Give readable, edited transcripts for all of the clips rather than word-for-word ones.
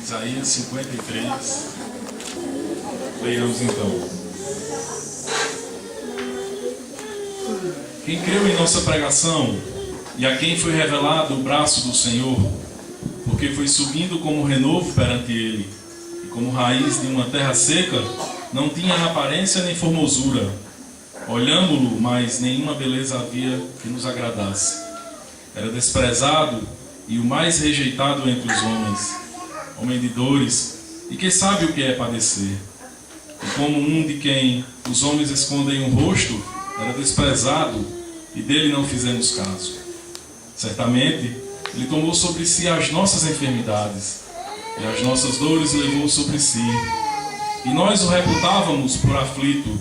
Isaías 53. Leiamos então. Quem creu em nossa pregação e a quem foi revelado o braço do Senhor, porque foi subindo como renovo perante ele, e como raiz de uma terra seca, não tinha aparência nem formosura. Olhámo-lo, mas nenhuma beleza havia que nos agradasse. Era desprezado e o mais rejeitado entre os homens, homem de dores, e que sabe o que é padecer. E como um de quem os homens escondem o rosto, era desprezado, e dele não fizemos caso. Certamente, ele tomou sobre si as nossas enfermidades, e as nossas dores levou sobre si. E nós o reputávamos por aflito,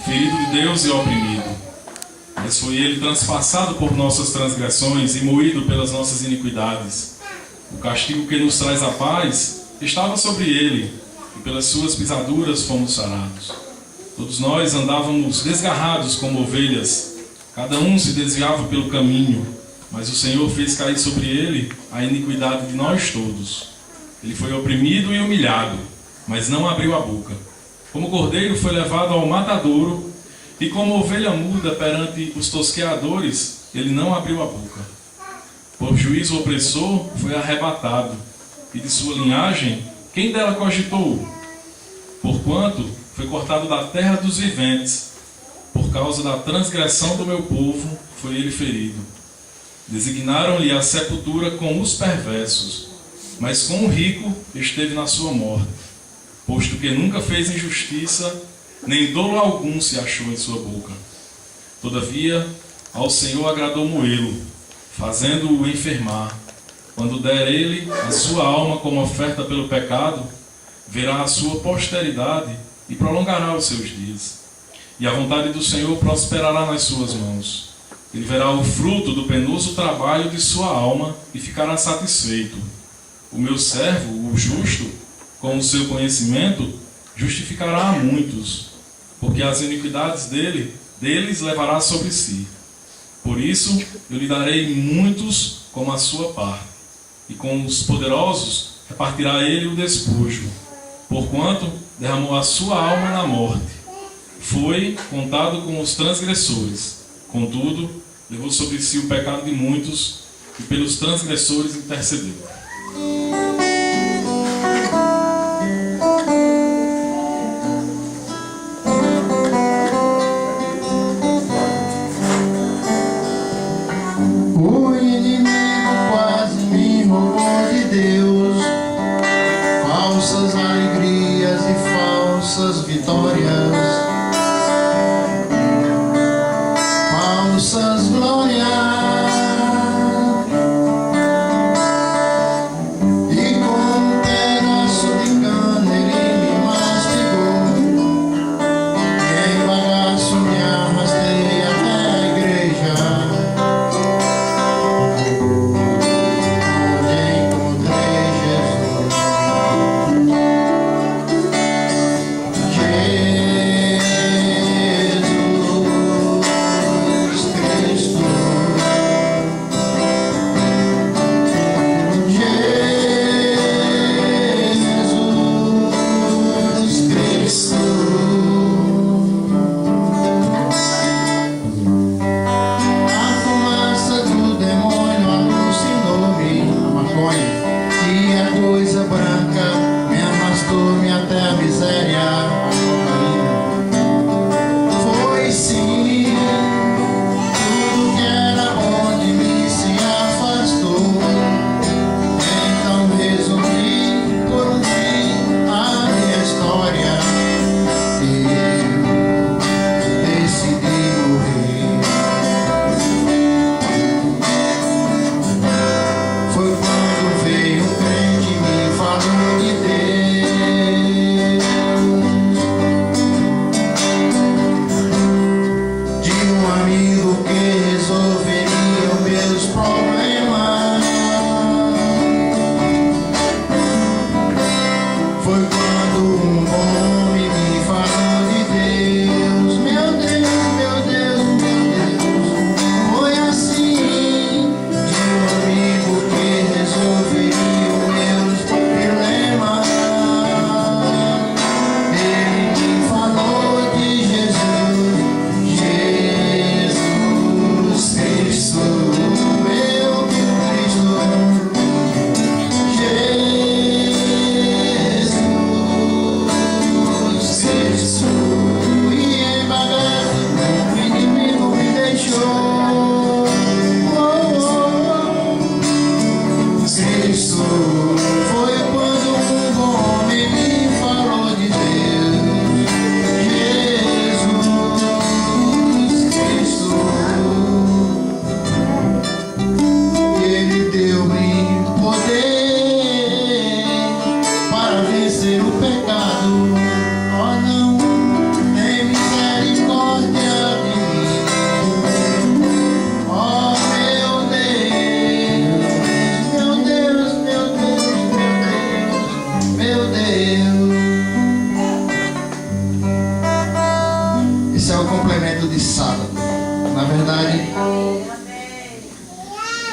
ferido de Deus e oprimido. Mas foi ele transpassado por nossas transgressões e moído pelas nossas iniquidades. O castigo que nos traz a paz estava sobre ele, e pelas suas pisaduras fomos sarados. Todos nós andávamos desgarrados como ovelhas, cada um se desviava pelo caminho, mas o Senhor fez cair sobre ele a iniquidade de nós todos. Ele foi oprimido e humilhado, mas não abriu a boca. Como cordeiro foi levado ao matadouro, e como ovelha muda perante os tosqueadores, ele não abriu a boca. Por juízo opressor foi arrebatado, e de sua linhagem, quem dela cogitou? Porquanto foi cortado da terra dos viventes, por causa da transgressão do meu povo foi ele ferido. Designaram-lhe a sepultura com os perversos, mas com o rico esteve na sua morte, posto que nunca fez injustiça, nem dolo algum se achou em sua boca. Todavia, ao Senhor agradou moê-lo, fazendo-o enfermar. Quando der ele a sua alma como oferta pelo pecado, verá a sua posteridade e prolongará os seus dias. E a vontade do Senhor prosperará nas suas mãos. Ele verá o fruto do penoso trabalho de sua alma e ficará satisfeito. O meu servo, o justo, com o seu conhecimento, justificará a muitos, porque as iniquidades deles levará sobre si. Por isso, eu lhe darei muitos como a sua parte, e com os poderosos repartirá ele o despojo, porquanto derramou a sua alma na morte. Foi contado com os transgressores, contudo, levou sobre si o pecado de muitos, e pelos transgressores intercedeu. Falsas glórias,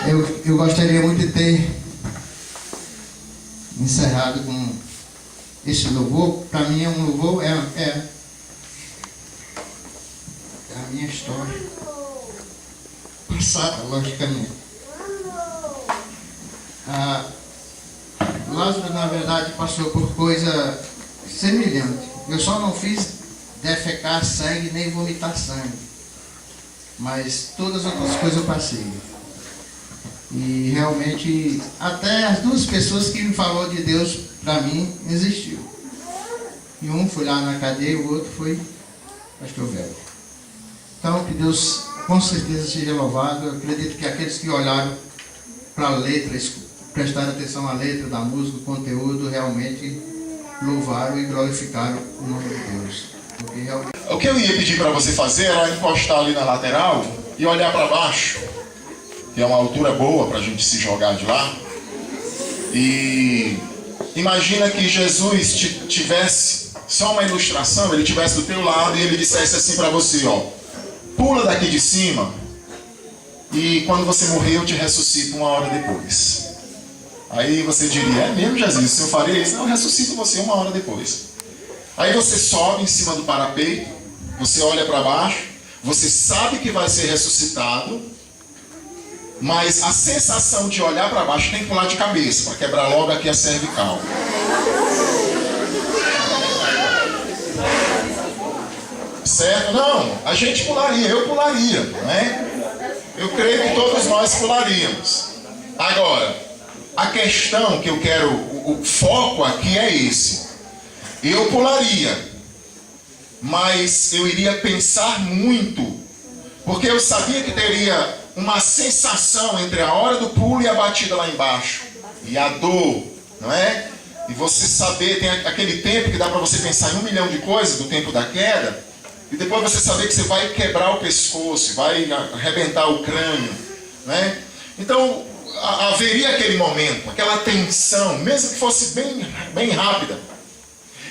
Eu gostaria muito de ter encerrado com esse louvor. Para mim é um louvor, é a minha história passada, logicamente. Lázaro, na verdade, passou por coisa semelhante. Eu só não fiz defecar sangue nem vomitar sangue, mas todas as outras coisas eu passei. E realmente, até as duas pessoas que me falou de Deus para mim existiu. E um foi lá na cadeia, o outro foi pastor velho. Então, que Deus com certeza seja louvado. Eu acredito que aqueles que olharam para a letra, prestaram atenção à letra da música, o conteúdo, realmente louvaram e glorificaram o nome de Deus. Porque realmente... O que eu ia pedir para você fazer era encostar ali na lateral e olhar para baixo, que é uma altura boa para a gente se jogar de lá. E imagina que Jesus tivesse, só uma ilustração, ele tivesse do teu lado e ele dissesse assim para você, ó, pula daqui de cima e quando você morrer eu te ressuscito 1 hora depois. Aí você diria, é mesmo, Jesus, se eu faria isso? Não, eu ressuscito você 1 hora depois. Aí você sobe em cima do parapeito, você olha para baixo, você sabe que vai ser ressuscitado, mas a sensação de olhar para baixo tem que pular de cabeça, para quebrar logo aqui a cervical. Certo? Não, a gente pularia, eu pularia, né? Eu creio que todos nós pularíamos. Agora, a questão que eu quero, o foco aqui é esse. Eu pularia, mas eu iria pensar muito, porque eu sabia que teria uma sensação entre a hora do pulo e a batida lá embaixo, e a dor, não é? E você saber, tem aquele tempo que dá para você pensar em 1 milhão de coisas do tempo da queda, e depois você saber que você vai quebrar o pescoço, vai arrebentar o crânio, né? Então, haveria aquele momento, aquela tensão, mesmo que fosse bem rápida.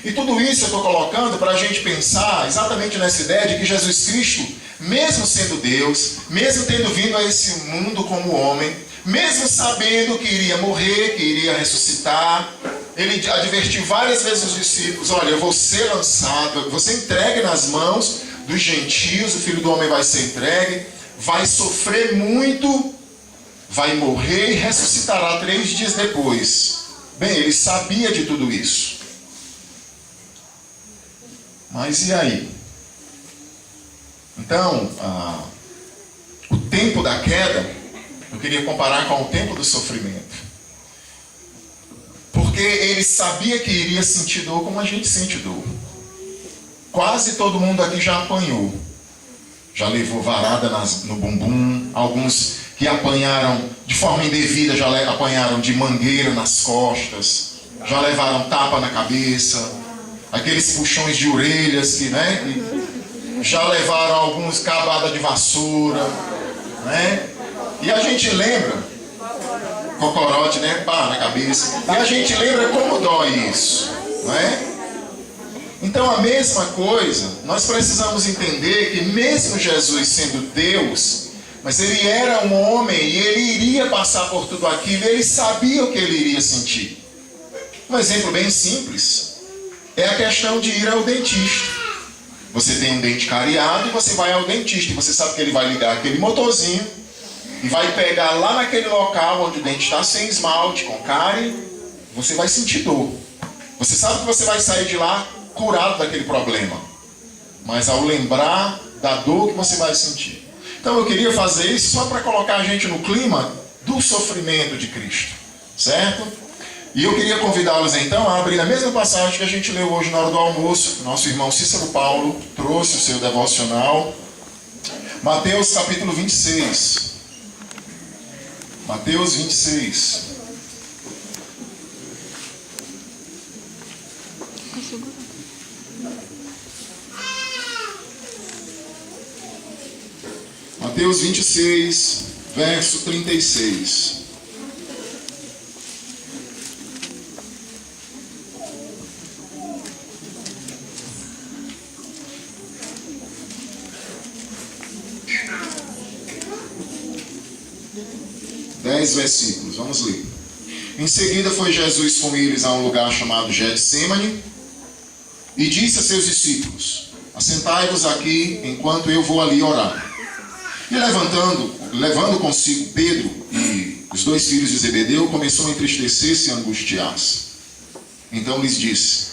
E tudo isso eu estou colocando para a gente pensar exatamente nessa ideia de que Jesus Cristo, mesmo sendo Deus, mesmo tendo vindo a esse mundo como homem, mesmo sabendo que iria morrer, que iria ressuscitar, ele advertiu várias vezes os discípulos, olha, eu vou ser lançado, eu vou ser entregue nas mãos dos gentios, o Filho do Homem vai ser entregue, vai sofrer muito, vai morrer e ressuscitará 3 dias depois. Bem, ele sabia de tudo isso. Mas e aí? Então, o tempo da queda, eu queria comparar com o tempo do sofrimento. Porque ele sabia que iria sentir dor como a gente sente dor. Quase todo mundo aqui já apanhou. Já levou varada no bumbum. Alguns que apanharam de forma indevida já apanharam de mangueira nas costas. Já levaram tapa na cabeça. Aqueles puxões de orelhas que, né? Já levaram alguns cabada de vassoura, né? E a gente lembra, cocorote, né? Pá, na cabeça. E a gente lembra como dói isso, não é? Então a mesma coisa, nós precisamos entender que mesmo Jesus sendo Deus, mas ele era um homem e ele iria passar por tudo aquilo, ele sabia o que ele iria sentir. Um exemplo bem simples é a questão de ir ao dentista. Você tem um dente cariado e você vai ao dentista. E você sabe que ele vai ligar aquele motorzinho e vai pegar lá naquele local onde o dente está sem esmalte, com cárie. Você vai sentir dor. Você sabe que você vai sair de lá curado daquele problema. Mas ao lembrar da dor que você vai sentir. Então eu queria fazer isso só para colocar a gente no clima do sofrimento de Cristo. Certo? E eu queria convidá-los então a abrir a mesma passagem que a gente leu hoje na hora do almoço. Nosso irmão Cícero Paulo trouxe o seu devocional. Mateus capítulo 26. Mateus 26. Mateus 26, verso 36. 10 versículos, vamos ler. Em seguida foi Jesus com eles a um lugar chamado Getsemane e disse a seus discípulos: assentai-vos aqui enquanto eu vou ali orar. E levando consigo Pedro e os 2 filhos de Zebedeu, começou a entristecer-se e angustiar-se. Então lhes disse: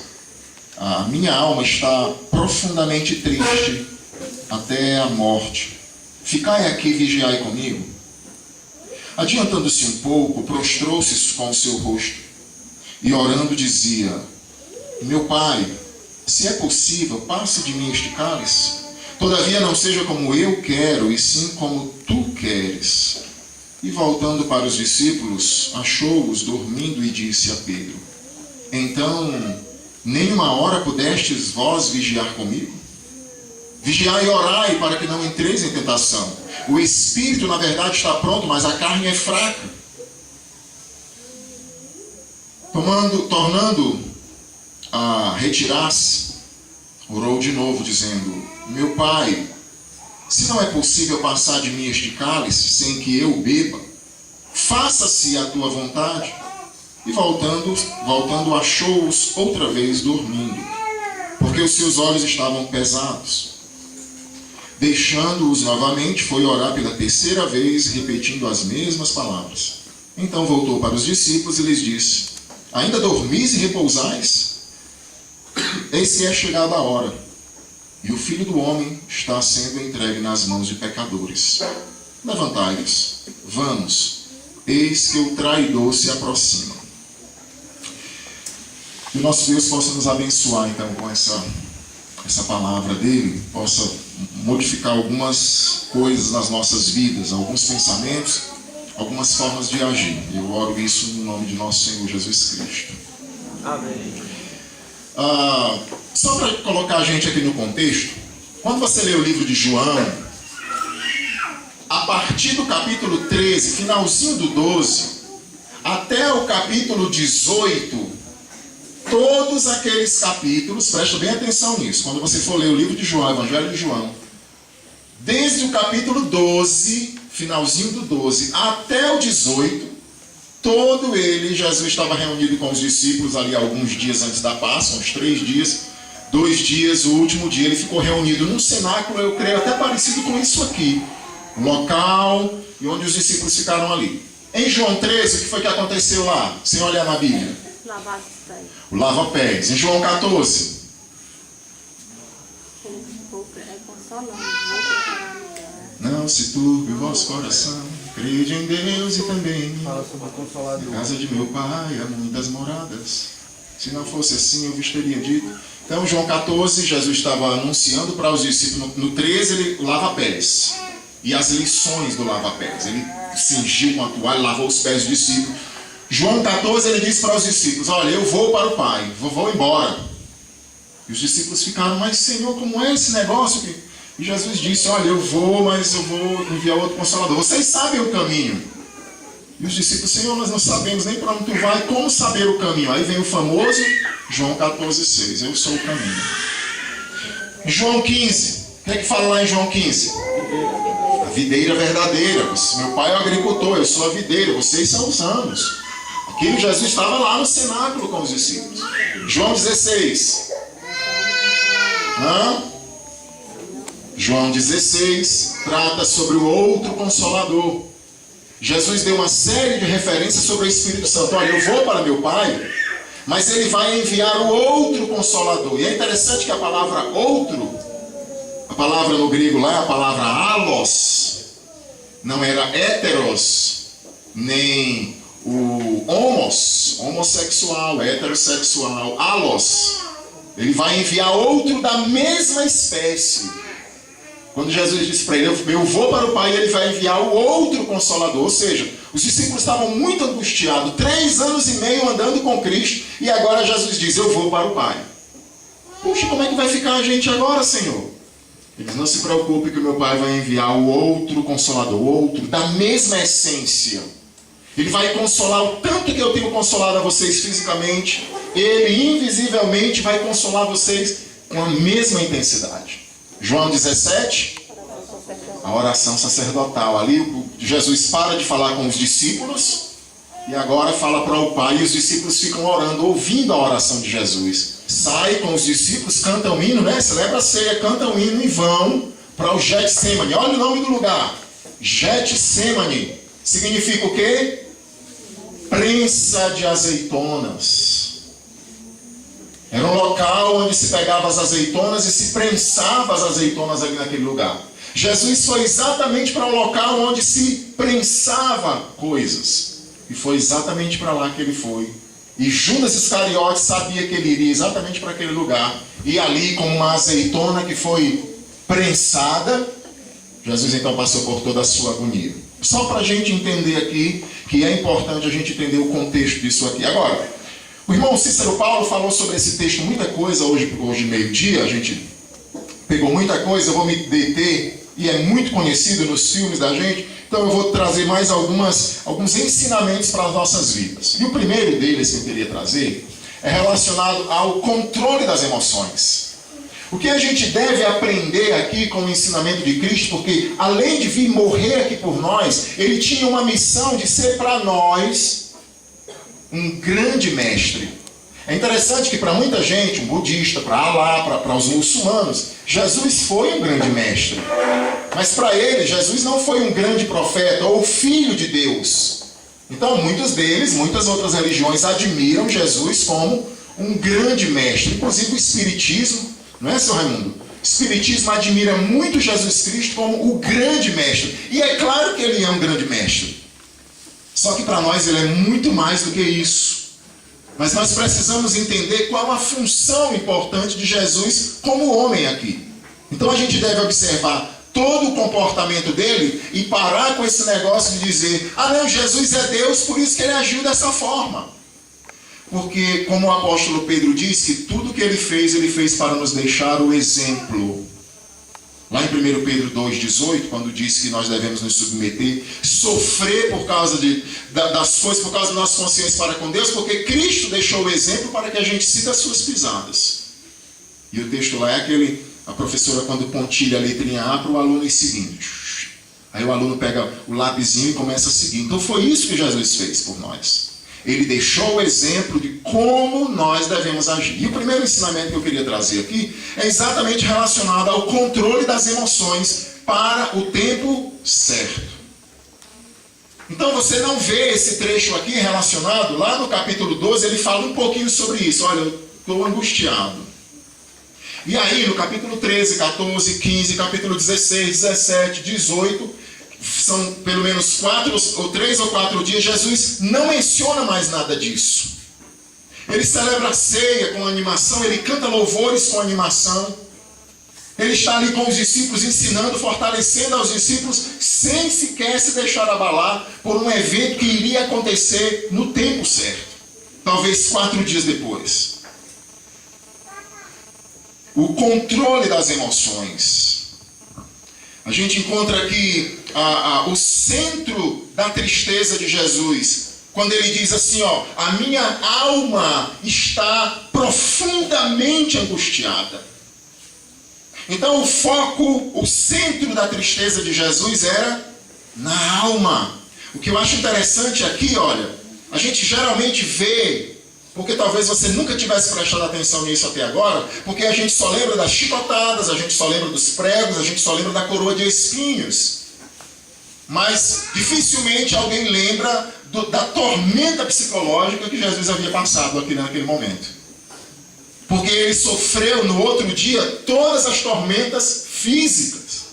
a minha alma está profundamente triste até a morte. Ficai aqui e vigiai comigo. Adiantando-se um pouco, prostrou-se com o seu rosto e orando dizia: meu Pai, se é possível, passe de mim este cálice. Todavia não seja como eu quero, e sim como tu queres. E voltando para os discípulos, achou-os dormindo e disse a Pedro: então, nem uma hora pudestes vós vigiar comigo? Vigiai e orai para que não entreis em tentação. O espírito, na verdade, está pronto, mas a carne é fraca. Tornando a retirar-se, orou de novo, dizendo: meu Pai, se não é possível passar de mim este cálice sem que eu beba, faça-se a tua vontade. E voltando achou-os outra vez dormindo, porque os seus olhos estavam pesados. Deixando-os novamente, foi orar pela 3ª vez, repetindo as mesmas palavras. Então voltou para os discípulos e lhes disse: ainda dormis e repousais? Eis que é chegada a hora, e o Filho do Homem está sendo entregue nas mãos de pecadores. Levantai-vos, vamos, eis que o traidor se aproxima. Que o nosso Deus possa nos abençoar, então, com essa palavra dele, possa modificar algumas coisas nas nossas vidas, alguns pensamentos, algumas formas de agir. Eu oro isso no nome de nosso Senhor Jesus Cristo. Amém. Só para colocar a gente aqui no contexto, quando você lê o livro de João, a partir do capítulo 13, finalzinho do 12, até o capítulo 18, todos aqueles capítulos, presta bem atenção nisso, quando você for ler o livro de João, o Evangelho de João, desde o capítulo 12, finalzinho do 12, até o 18, todo ele, Jesus estava reunido com os discípulos ali alguns dias antes da Páscoa, uns 3 dias, 2 dias, o último dia ele ficou reunido num cenáculo, eu creio até parecido com isso aqui, um local e onde os discípulos ficaram ali. Em João 13, o que foi que aconteceu lá? Sem olhar na Bíblia. Lavar os pés. O lava-pés. Em João 14. É consolando. Vou preparar melhor. Não se turbe o vosso coração, crede em Deus e também em mim. Fala sobre o Consolador. Na casa de meu pai há muitas moradas. Se não fosse assim, eu vos teria dito. Então, João 14, Jesus estava anunciando para os discípulos. No 13, ele lava pés. E as lições do lava-pés. Ele cingiu com a toalha, lavou os pés dos discípulos. João 14, ele disse para os discípulos: olha, eu vou para o Pai, vou embora. E os discípulos ficaram: mas Senhor, como é esse negócio? E Jesus disse: olha, eu vou, mas eu vou enviar outro Consolador. Vocês sabem o caminho. E os discípulos: Senhor, nós não sabemos nem para onde tu vai, como saber o caminho? Aí vem o famoso João 14, 6, eu sou o caminho. João 15, o que é que fala lá em João 15? A videira verdadeira. Meu pai é o agricultor, eu sou a videira, vocês são os ramos. Aqui Jesus estava lá no cenáculo com os discípulos. João 16. João 16 trata sobre o outro Consolador. Jesus deu uma série de referências sobre o Espírito Santo. Olha, eu vou para meu Pai, mas ele vai enviar o outro Consolador. E é interessante que a palavra outro, a palavra no grego lá é a palavra allos, não era heteros, nem o homossexual, heterossexual, allos. Ele vai enviar outro da mesma espécie. Quando Jesus disse para ele: eu vou para o Pai, ele vai enviar o outro Consolador. Ou seja, os discípulos estavam muito angustiados, 3 anos e meio andando com Cristo, e agora Jesus diz: eu vou para o Pai. Puxa, como é que vai ficar a gente agora, Senhor? Ele diz: não se preocupe que o meu Pai vai enviar o outro Consolador, o outro da mesma essência. Ele vai consolar o tanto que eu tenho consolado a vocês fisicamente, ele invisivelmente vai consolar vocês com a mesma intensidade. João 17, a oração sacerdotal. Ali Jesus para de falar com os discípulos e agora fala para o Pai, e os discípulos ficam orando, ouvindo a oração de Jesus. Sai com os discípulos, canta um hino, né? Celebra a ceia, canta um hino e vão para o Getsemane. Olha o nome do lugar. Getsemane. Significa o quê? Prensa de azeitonas. Era um local onde se pegava as azeitonas e se prensava as azeitonas ali naquele lugar. Jesus foi exatamente para o local onde se prensava coisas. E foi exatamente para lá que ele foi. E Judas Iscariote sabia que ele iria exatamente para aquele lugar. E ali, como uma azeitona que foi prensada, Jesus então passou por toda a sua agonia. Só para a gente entender aqui, que é importante a gente entender o contexto disso aqui. Agora, o irmão Cícero Paulo falou sobre esse texto muita coisa hoje meio-dia. A gente pegou muita coisa, eu vou me deter, e é muito conhecido nos filmes da gente. Então eu vou trazer mais alguns ensinamentos para as nossas vidas. E o primeiro deles que eu queria trazer é relacionado ao controle das emoções. O que a gente deve aprender aqui com o ensinamento de Cristo, porque além de vir morrer aqui por nós, ele tinha uma missão de ser para nós um grande mestre. É interessante que para muita gente, um budista, para Alá, para os muçulmanos, Jesus foi um grande mestre. Mas para ele, Jesus não foi um grande profeta ou filho de Deus. Então muitos deles, muitas outras religiões admiram Jesus como um grande mestre. Inclusive o Espiritismo, não é, seu Raimundo? O Espiritismo admira muito Jesus Cristo como o grande mestre. E é claro que ele é um grande mestre. Só que para nós ele é muito mais do que isso. Mas nós precisamos entender qual a função importante de Jesus como homem aqui. Então a gente deve observar todo o comportamento dele e parar com esse negócio de dizer: ah não, Jesus é Deus, por isso que ele agiu dessa forma. Porque, como o apóstolo Pedro diz, que tudo que ele fez para nos deixar o exemplo. Lá em 1 Pedro 2,18, quando diz que nós devemos nos submeter, sofrer por causa das coisas, por causa da nossa consciência para com Deus, porque Cristo deixou o exemplo para que a gente siga as suas pisadas. E o texto lá é aquele, a professora quando pontilha a letrinha A para o aluno ir seguindo. Aí o aluno pega o lapisinho e começa a seguir. Então foi isso que Jesus fez por nós. Ele deixou o exemplo de como nós devemos agir. E o primeiro ensinamento que eu queria trazer aqui é exatamente relacionado ao controle das emoções para o tempo certo. Então você não vê esse trecho aqui relacionado, lá no capítulo 12 ele fala um pouquinho sobre isso. Olha, eu estou angustiado. E aí no capítulo 13, 14, 15, capítulo 16, 17, 18... são pelo menos 3 ou 4 dias, Jesus não menciona mais nada disso. Ele celebra a ceia com animação, ele canta louvores com animação. Ele está ali com os discípulos ensinando, fortalecendo aos discípulos, sem sequer se deixar abalar por um evento que iria acontecer no tempo certo. Talvez 4 dias depois. O controle das emoções. A gente encontra aqui o centro da tristeza de Jesus, quando ele diz assim, ó: a minha alma está profundamente angustiada. Então o foco, o centro da tristeza de Jesus era na alma. O que eu acho interessante aqui, olha, a gente geralmente vê, porque talvez você nunca tivesse prestado atenção nisso até agora, porque a gente só lembra das chicotadas, a gente só lembra dos pregos, a gente só lembra da coroa de espinhos. Mas dificilmente alguém lembra da tormenta psicológica que Jesus havia passado aqui naquele momento. Porque ele sofreu no outro dia todas as tormentas físicas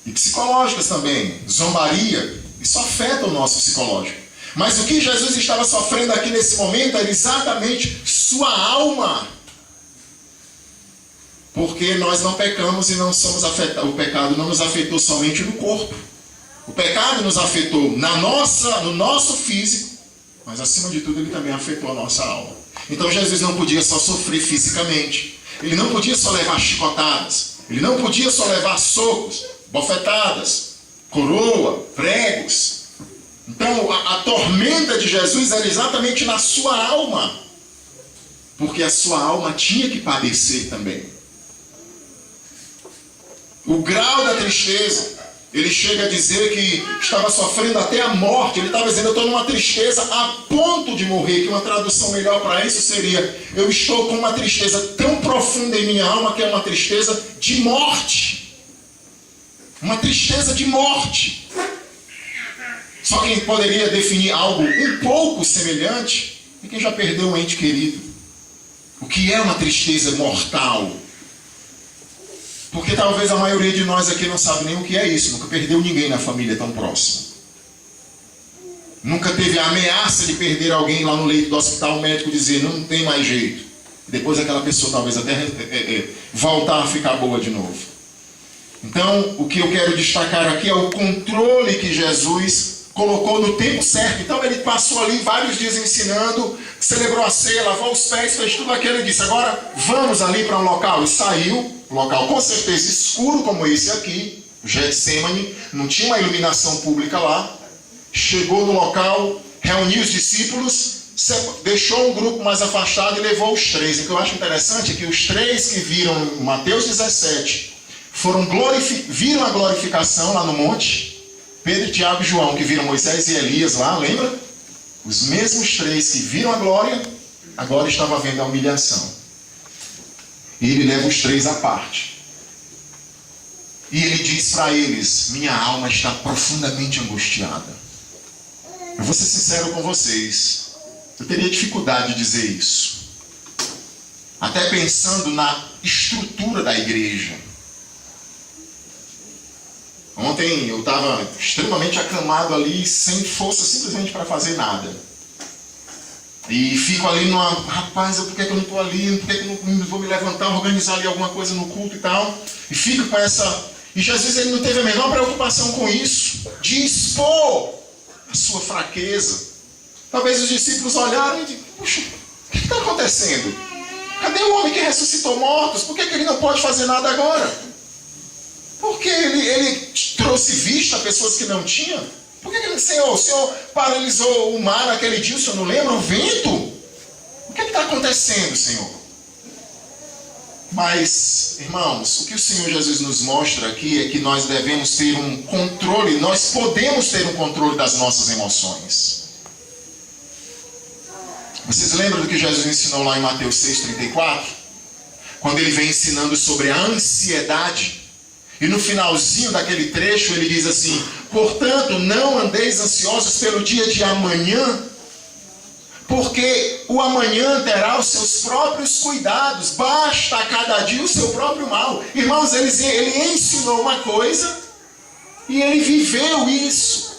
e psicológicas também. Zombaria, isso afeta o nosso psicológico. Mas o que Jesus estava sofrendo aqui nesse momento era exatamente sua alma. Porque nós não pecamos e não somos afetados. O pecado não nos afetou somente no corpo. O pecado nos afetou no nosso físico, mas acima de tudo ele também afetou a nossa alma. Então Jesus não podia só sofrer fisicamente. Ele não podia só levar chicotadas. Ele não podia só levar socos, bofetadas, coroa, pregos. Então a tormenta de Jesus era exatamente na sua alma. Porque a sua alma tinha que padecer também. O grau da tristeza. Ele chega a dizer que estava sofrendo até a morte. Ele estava dizendo, eu estou numa tristeza a ponto de morrer, que uma tradução melhor para isso seria, eu estou com uma tristeza tão profunda em minha alma, que é uma tristeza de morte. Uma tristeza de morte. Só quem poderia definir algo um pouco semelhante é quem já perdeu um ente querido. O que é uma tristeza mortal? Porque talvez a maioria de nós aqui não sabe nem o que é isso. Nunca perdeu ninguém na família tão próximo. Nunca teve a ameaça de perder alguém lá no leito do hospital, o médico dizer, não tem mais jeito. E depois aquela pessoa talvez até voltar a ficar boa de novo. Então, o que eu quero destacar aqui é o controle que Jesus colocou no tempo certo. Então ele passou ali vários dias ensinando, celebrou a ceia, lavou os pés, fez tudo aquilo e disse, agora vamos ali para um local. E saiu, um local com certeza escuro como esse aqui, Getsemane, não tinha uma iluminação pública lá. Chegou no local, reuniu os discípulos, deixou um grupo mais afastado e levou os três. O que eu acho interessante é que os três que viram Mateus 17, viram a glorificação lá no monte. Pedro, Tiago e João, que viram Moisés e Elias lá, lembra? Os mesmos três que viram a glória, agora estavam vendo a humilhação. E ele leva os três à parte. E ele diz para eles, minha alma está profundamente angustiada. Eu vou ser sincero com vocês, eu teria dificuldade de dizer isso. Até pensando na estrutura da igreja. Ontem eu estava extremamente acamado ali, sem força simplesmente para fazer nada. E fico ali numa, rapaz, por que eu não estou ali? Por que eu não vou me levantar, organizar ali alguma coisa no culto e tal? E fico com essa... E Jesus ele não teve a menor preocupação com isso, de expor a sua fraqueza. Talvez os discípulos olharam e disseram, puxa, o que está acontecendo? Cadê o homem que ressuscitou mortos? Por que ele não pode fazer nada agora? Porque ele trouxe vista a pessoas que não tinham? Por que o Senhor paralisou o mar naquele dia? O Senhor não lembra? O vento? O que está acontecendo, Senhor? Mas, irmãos, o que o Senhor Jesus nos mostra aqui é que nós devemos ter um controle, nós podemos ter um controle das nossas emoções. Vocês lembram do que Jesus ensinou lá em Mateus 6,34? Quando ele vem ensinando sobre a ansiedade. E no finalzinho daquele trecho ele diz assim, portanto, não andeis ansiosos pelo dia de amanhã, porque o amanhã terá os seus próprios cuidados, basta a cada dia o seu próprio mal. Irmãos, ele ensinou uma coisa e ele viveu isso.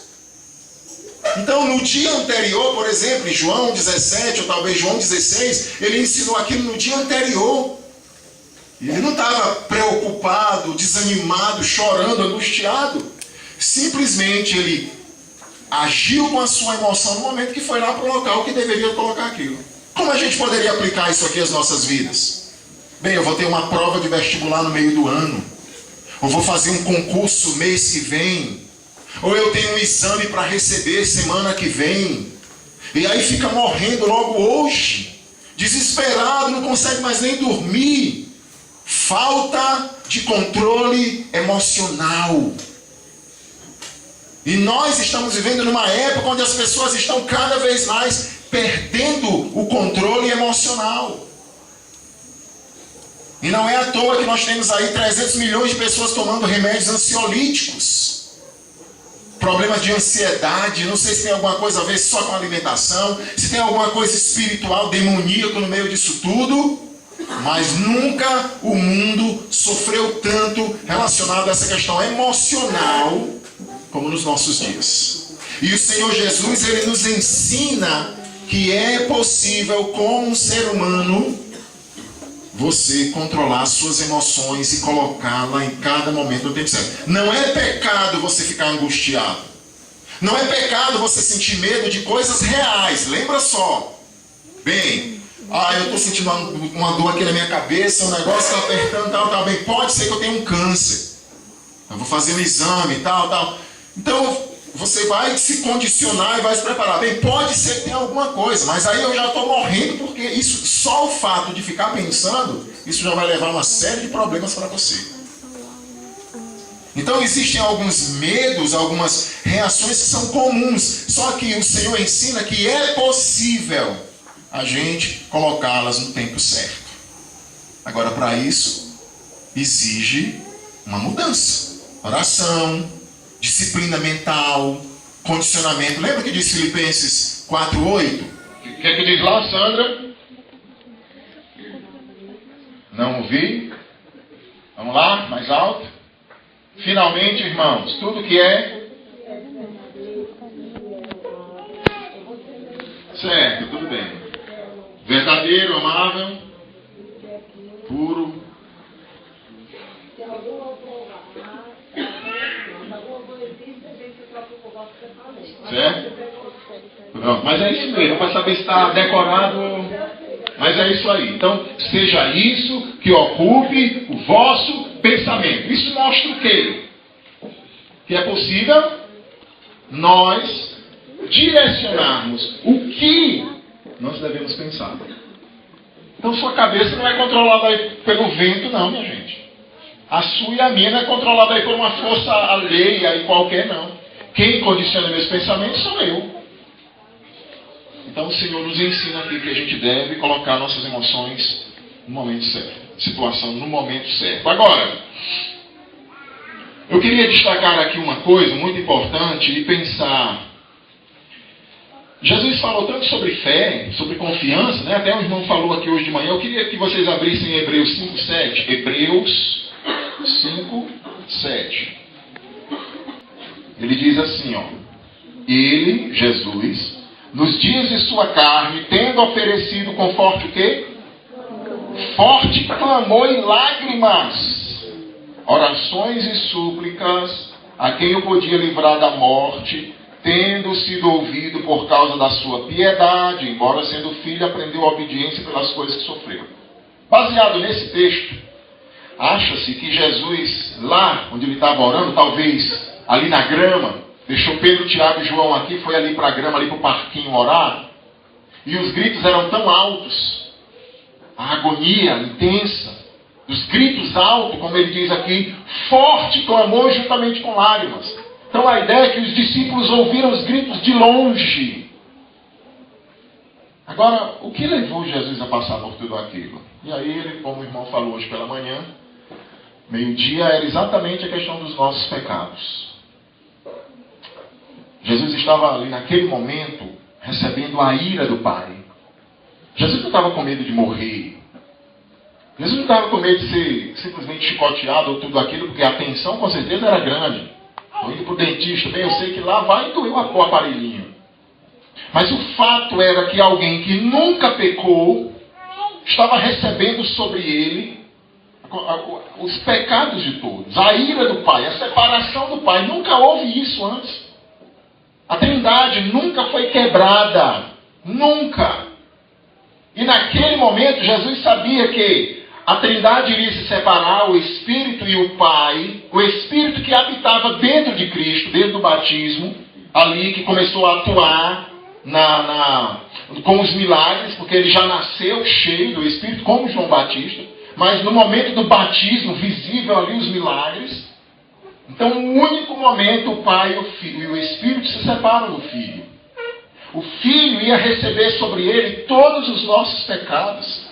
Então, no dia anterior, por exemplo, em João 17 ou talvez João 16, ele ensinou aquilo no dia anterior. Ele não estava preocupado, desanimado, chorando, angustiado. Simplesmente ele agiu com a sua emoção no momento que foi lá para o local que deveria colocar aquilo. Como a gente poderia aplicar isso aqui às nossas vidas? Bem, eu vou ter uma prova de vestibular no meio do ano. Ou vou fazer um concurso mês que vem. Ou eu tenho um exame para receber semana que vem. E aí fica morrendo logo hoje. Desesperado, não consegue mais nem dormir. Falta de controle emocional. E nós estamos vivendo numa época onde as pessoas estão cada vez mais perdendo o controle emocional. E não é à toa que nós temos aí 300 milhões de pessoas tomando remédios ansiolíticos. Problemas de ansiedade, não sei se tem alguma coisa a ver só com alimentação, se tem alguma coisa espiritual, demoníaco no meio disso tudo. Mas nunca o mundo sofreu tanto relacionado a essa questão emocional como nos nossos dias. E o Senhor Jesus, ele nos ensina que é possível, como um ser humano, você controlar suas emoções e colocá-la em cada momento no tempo certo. Não é pecado você ficar angustiado. Não é pecado você sentir medo de coisas reais. Lembra só. Bem... eu estou sentindo uma dor aqui na minha cabeça, o negócio está apertando, tal, bem, pode ser que eu tenha um câncer. Eu vou fazer um exame, tal. Então, você vai se condicionar e vai se preparar. Bem, pode ser que tenha alguma coisa, mas aí eu já estou morrendo, porque isso, só o fato de ficar pensando, isso já vai levar uma série de problemas para você. Então existem alguns medos, algumas reações que são comuns. Só que o Senhor ensina que é possível a gente colocá-las no tempo certo. Agora, para isso, exige uma mudança. Oração, disciplina mental, condicionamento. Lembra que diz Filipenses 4:8? O que é que diz lá, Sandra? Não ouvi? Vamos lá, mais alto. Finalmente, irmãos, tudo que é certo, tudo bem. Verdadeiro, amável, puro. Certo? Pronto, mas é isso mesmo, para saber se está decorado. Mas é isso aí. Então, seja isso que ocupe o vosso pensamento. Isso mostra o quê? Que é possível nós direcionarmos o que nós devemos pensar. Então, sua cabeça não é controlada aí pelo vento, não, minha gente. A sua e a minha não é controlada aí por uma força alheia e qualquer, não. Quem condiciona meus pensamentos sou eu. Então o Senhor nos ensina aqui que a gente deve colocar nossas emoções no momento certo. Situação no momento certo. Agora, eu queria destacar aqui uma coisa muito importante e pensar. Jesus falou tanto sobre fé, sobre confiança, né? Até o irmão falou aqui hoje de manhã. Eu queria que vocês abrissem Hebreus 5:7. Hebreus 5:7. Ele diz assim, ó. Ele, Jesus, nos dias de sua carne, tendo oferecido com forte o quê? Forte clamor e lágrimas, orações e súplicas, a quem o podia livrar da morte, tendo sido ouvido por causa da sua piedade, embora sendo filho, aprendeu a obediência pelas coisas que sofreu. Baseado nesse texto, acha-se que Jesus, lá onde ele estava orando, talvez ali na grama, deixou Pedro, Tiago e João aqui, foi ali para a grama, ali para o parquinho orar. E os gritos eram tão altos, a agonia intensa, os gritos altos, como ele diz aqui, forte clamor juntamente com lágrimas. Então a ideia é que os discípulos ouviram os gritos de longe. Agora, o que levou Jesus a passar por tudo aquilo? E aí ele, como o irmão falou hoje pela manhã, meio-dia, era exatamente a questão dos nossos pecados. Jesus estava ali naquele momento recebendo a ira do Pai. Jesus não estava com medo de morrer. Jesus não estava com medo de ser simplesmente chicoteado ou tudo aquilo, porque a tensão com certeza era grande. Estou indo para o dentista, bem, eu sei que lá vai doer o aparelhinho. Mas o fato era que alguém que nunca pecou estava recebendo sobre ele os pecados de todos, a ira do Pai, a separação do Pai. Nunca houve isso antes. A Trindade nunca foi quebrada. Nunca. E naquele momento Jesus sabia que a Trindade iria se separar, o Espírito e o Pai, o Espírito que habitava dentro de Cristo, desde o batismo, ali que começou a atuar com os milagres, porque ele já nasceu cheio do Espírito, como João Batista, mas no momento do batismo, visível ali os milagres. Então, no único momento, o Pai e o Espírito se separam do Filho. O Filho ia receber sobre ele todos os nossos pecados.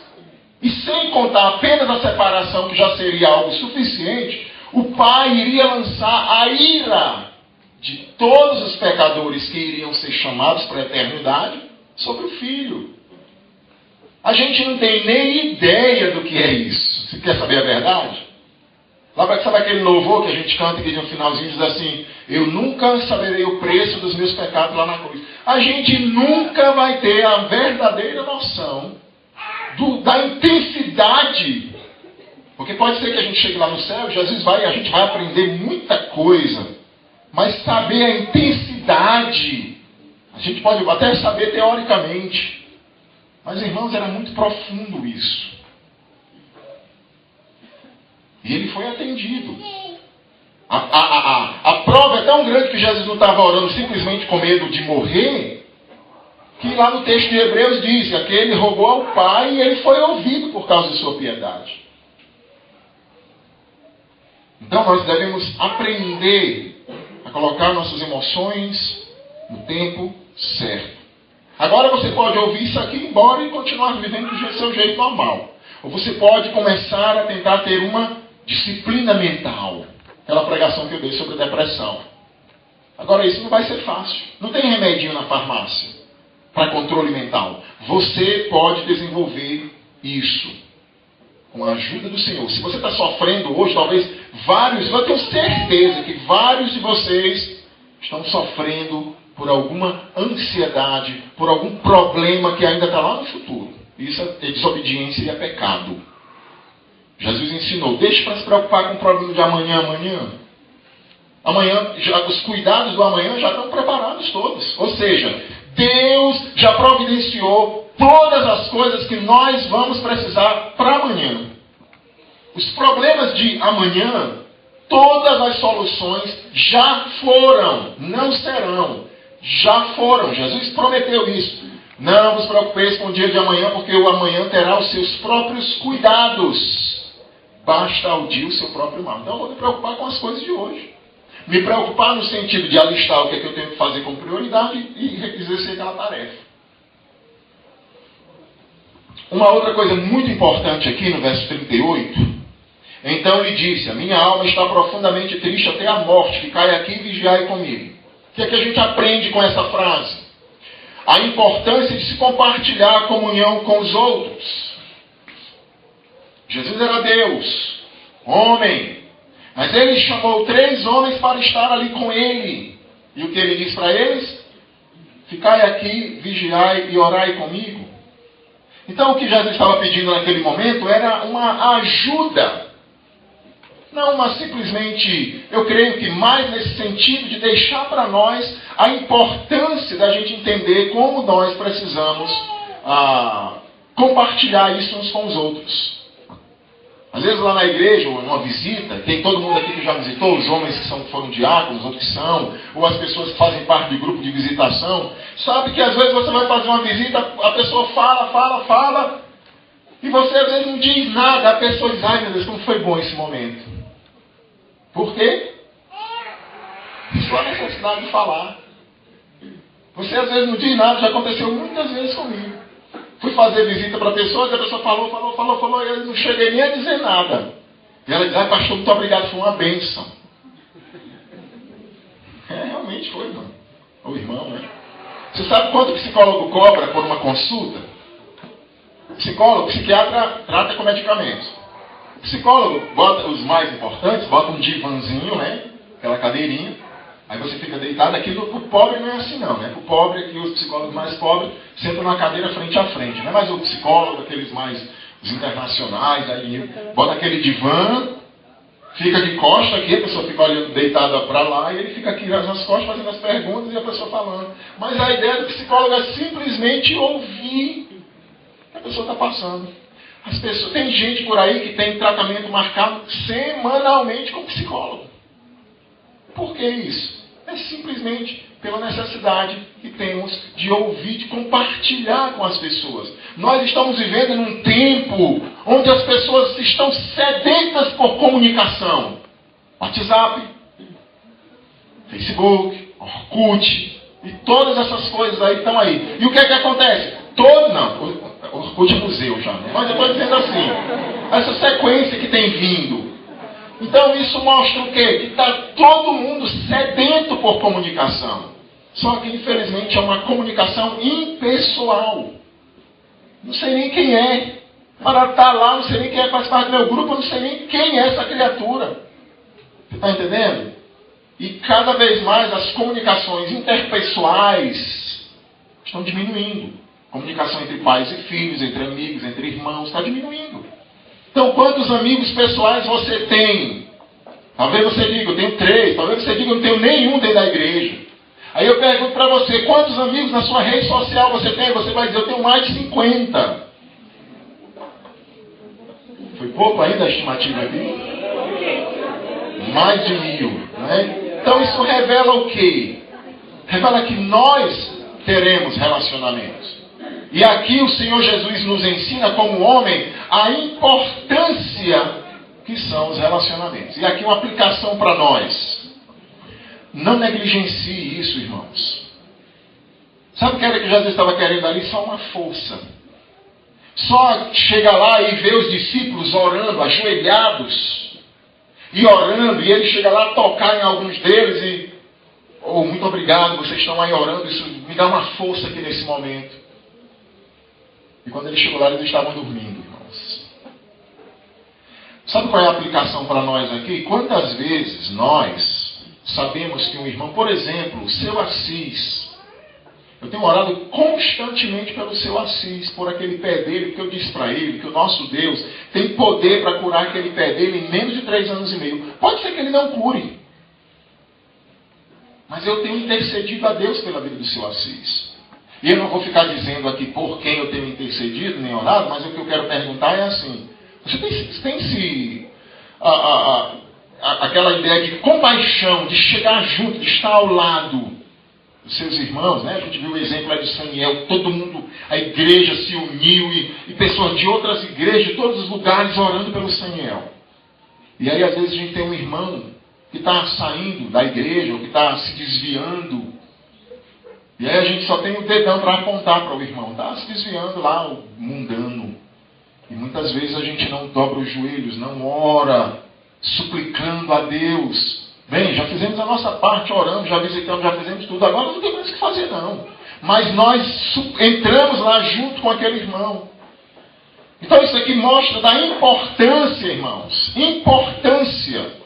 E sem contar apenas a separação, que já seria algo suficiente, o Pai iria lançar a ira de todos os pecadores que iriam ser chamados para a eternidade sobre o Filho. A gente não tem nem ideia do que é isso. Você quer saber a verdade? Sabe aquele louvor que a gente canta aqui no finalzinho, diz assim: eu nunca saberei o preço dos meus pecados lá na cruz. A gente nunca vai ter a verdadeira noção da intensidade. Porque pode ser que a gente chegue lá no céu, Jesus vai e a gente vai aprender muita coisa. Mas saber a intensidade, a gente pode até saber teoricamente. Mas, irmãos, era muito profundo isso. E ele foi atendido. A prova é tão grande que Jesus não estava orando simplesmente com medo de morrer, que lá no texto de Hebreus diz que aquele rogou ao Pai e ele foi ouvido por causa de sua piedade. Então nós devemos aprender a colocar nossas emoções no tempo certo. Agora você pode ouvir isso aqui, ir embora e continuar vivendo do seu jeito normal. Ou você pode começar a tentar ter uma disciplina mental. Aquela pregação que eu dei sobre depressão. Agora isso não vai ser fácil. Não tem remedinho na farmácia para controle mental. Você pode desenvolver isso com a ajuda do Senhor. Se você está sofrendo hoje, talvez vários, eu tenho certeza que vários de vocês estão sofrendo por alguma ansiedade, por algum problema que ainda está lá no futuro. Isso é desobediência e é pecado. Jesus ensinou, deixe para se preocupar com o problema de amanhã. Amanhã, os cuidados do amanhã já estão preparados todos. Ou seja, Deus já providenciou todas as coisas que nós vamos precisar para amanhã. Os problemas de amanhã, todas as soluções já foram, não serão. Já foram. Jesus prometeu isso. Não vos preocupeis com o dia de amanhã, porque o amanhã terá os seus próprios cuidados. Basta ao dia o seu próprio mal. Então eu vou me preocupar com as coisas de hoje. Me preocupar no sentido de alistar o que é que eu tenho que fazer como prioridade e exercer aquela tarefa. Uma outra coisa muito importante aqui no verso 38. Então lhe disse, a minha alma está profundamente triste até a morte, ficai aqui e vigiai comigo. O que é que a gente aprende com essa frase? A importância de se compartilhar a comunhão com os outros. Jesus era Deus, homem, mas ele chamou 3 homens para estar ali com ele. E o que ele diz para eles? Ficai aqui, vigiai e orai comigo. Então o que Jesus estava pedindo naquele momento era uma ajuda. Não uma simplesmente, eu creio que mais nesse sentido de deixar para nós a importância da gente entender como nós precisamos compartilhar isso uns com os outros. Às vezes lá na igreja, ou numa visita, tem todo mundo aqui que já visitou, os homens que foram diáconos, outros que são, ou as pessoas que fazem parte do grupo de visitação, sabe que às vezes você vai fazer uma visita, a pessoa fala, e você às vezes não diz nada, a pessoa diz, ai meu Deus, como foi bom esse momento. Por quê? Só a necessidade de falar. Você às vezes não diz nada, já aconteceu muitas vezes comigo. Fui fazer visita para pessoas, a pessoa falou, e eu não cheguei nem a dizer nada. E ela diz, ai pastor, muito obrigado, foi uma bênção. Realmente foi, mano. O irmão, né? Você sabe quanto o psicólogo cobra por uma consulta? Psicólogo, psiquiatra trata com medicamentos. O psicólogo, bota os mais importantes, bota um divanzinho, né? Aquela cadeirinha. Aí você fica deitado. Aquilo pro pobre não é assim não, né? Pro pobre, aqui os psicólogos mais pobres sentam na cadeira frente a frente, né? Mas o psicólogo, aqueles mais, os internacionais, aí bota aquele divã, fica de costa aqui, a pessoa fica olhando deitada para lá, e ele fica aqui nas costas fazendo as perguntas e a pessoa falando. Mas a ideia do psicólogo é simplesmente ouvir o que a pessoa está passando. As pessoas, tem gente por aí que tem tratamento marcado semanalmente com psicólogo. Por que isso? É simplesmente pela necessidade que temos de ouvir, de compartilhar com as pessoas. Nós estamos vivendo num tempo onde as pessoas estão sedentas por comunicação. WhatsApp, Facebook, Orkut, e todas essas coisas aí estão aí. E o que é que acontece? Orkut é museu já, né? Mas eu estou dizendo assim, essa sequência que tem vindo. Então isso mostra o quê? Que está todo mundo sedento por comunicação. Só que infelizmente é uma comunicação impessoal. Não sei nem quem é. Para estar lá, não sei nem quem é, faz parte do meu grupo, eu não sei nem quem é essa criatura. Você está entendendo? E cada vez mais as comunicações interpessoais estão diminuindo. Comunicação entre pais e filhos, entre amigos, entre irmãos, está diminuindo. Então, quantos amigos pessoais você tem? Talvez você diga, eu tenho 3. Talvez você diga, eu não tenho nenhum dentro da igreja. Aí eu pergunto para você, quantos amigos na sua rede social você tem? Você vai dizer, eu tenho mais de 50. Foi pouco ainda a estimativa aqui? Mais de 1000. Né? Então isso revela o quê? Revela que nós teremos relacionamentos. E aqui o Senhor Jesus nos ensina como homem a importância que são os relacionamentos. E aqui uma aplicação para nós. Não negligencie isso, irmãos. Sabe o que era que Jesus estava querendo ali? Só uma força. Só chega lá e vê os discípulos orando, ajoelhados, e orando, e ele chega lá tocar em alguns deles e, muito obrigado, vocês estão aí orando, isso me dá uma força aqui nesse momento. E quando ele chegou lá, eles estavam dormindo, irmãos. Sabe qual é a aplicação para nós aqui? Quantas vezes nós sabemos que um irmão, por exemplo, o seu Assis, eu tenho orado constantemente pelo seu Assis, por aquele pé dele, porque eu disse para ele que o nosso Deus tem poder para curar aquele pé dele em menos de 3 anos e meio. Pode ser que ele não cure, mas eu tenho intercedido a Deus pela vida do seu Assis. E eu não vou ficar dizendo aqui por quem eu tenho intercedido, nem orado, mas o que eu quero perguntar é assim: você tem se aquela ideia de compaixão, de chegar junto, de estar ao lado dos seus irmãos, né? A gente viu o exemplo aí de Saniel, todo mundo, a igreja se uniu e pessoas de outras igrejas, de todos os lugares orando pelo Saniel. E aí às vezes a gente tem um irmão que está saindo da igreja, ou que está se desviando, e aí a gente só tem o dedão para apontar para o irmão, está se desviando lá, o mundano. E muitas vezes a gente não dobra os joelhos, não ora, suplicando a Deus. Bem, já fizemos a nossa parte, oramos, já visitamos, já fizemos tudo, agora não tem mais o que fazer não. Mas nós entramos lá junto com aquele irmão. Então isso aqui mostra da importância, irmãos, importância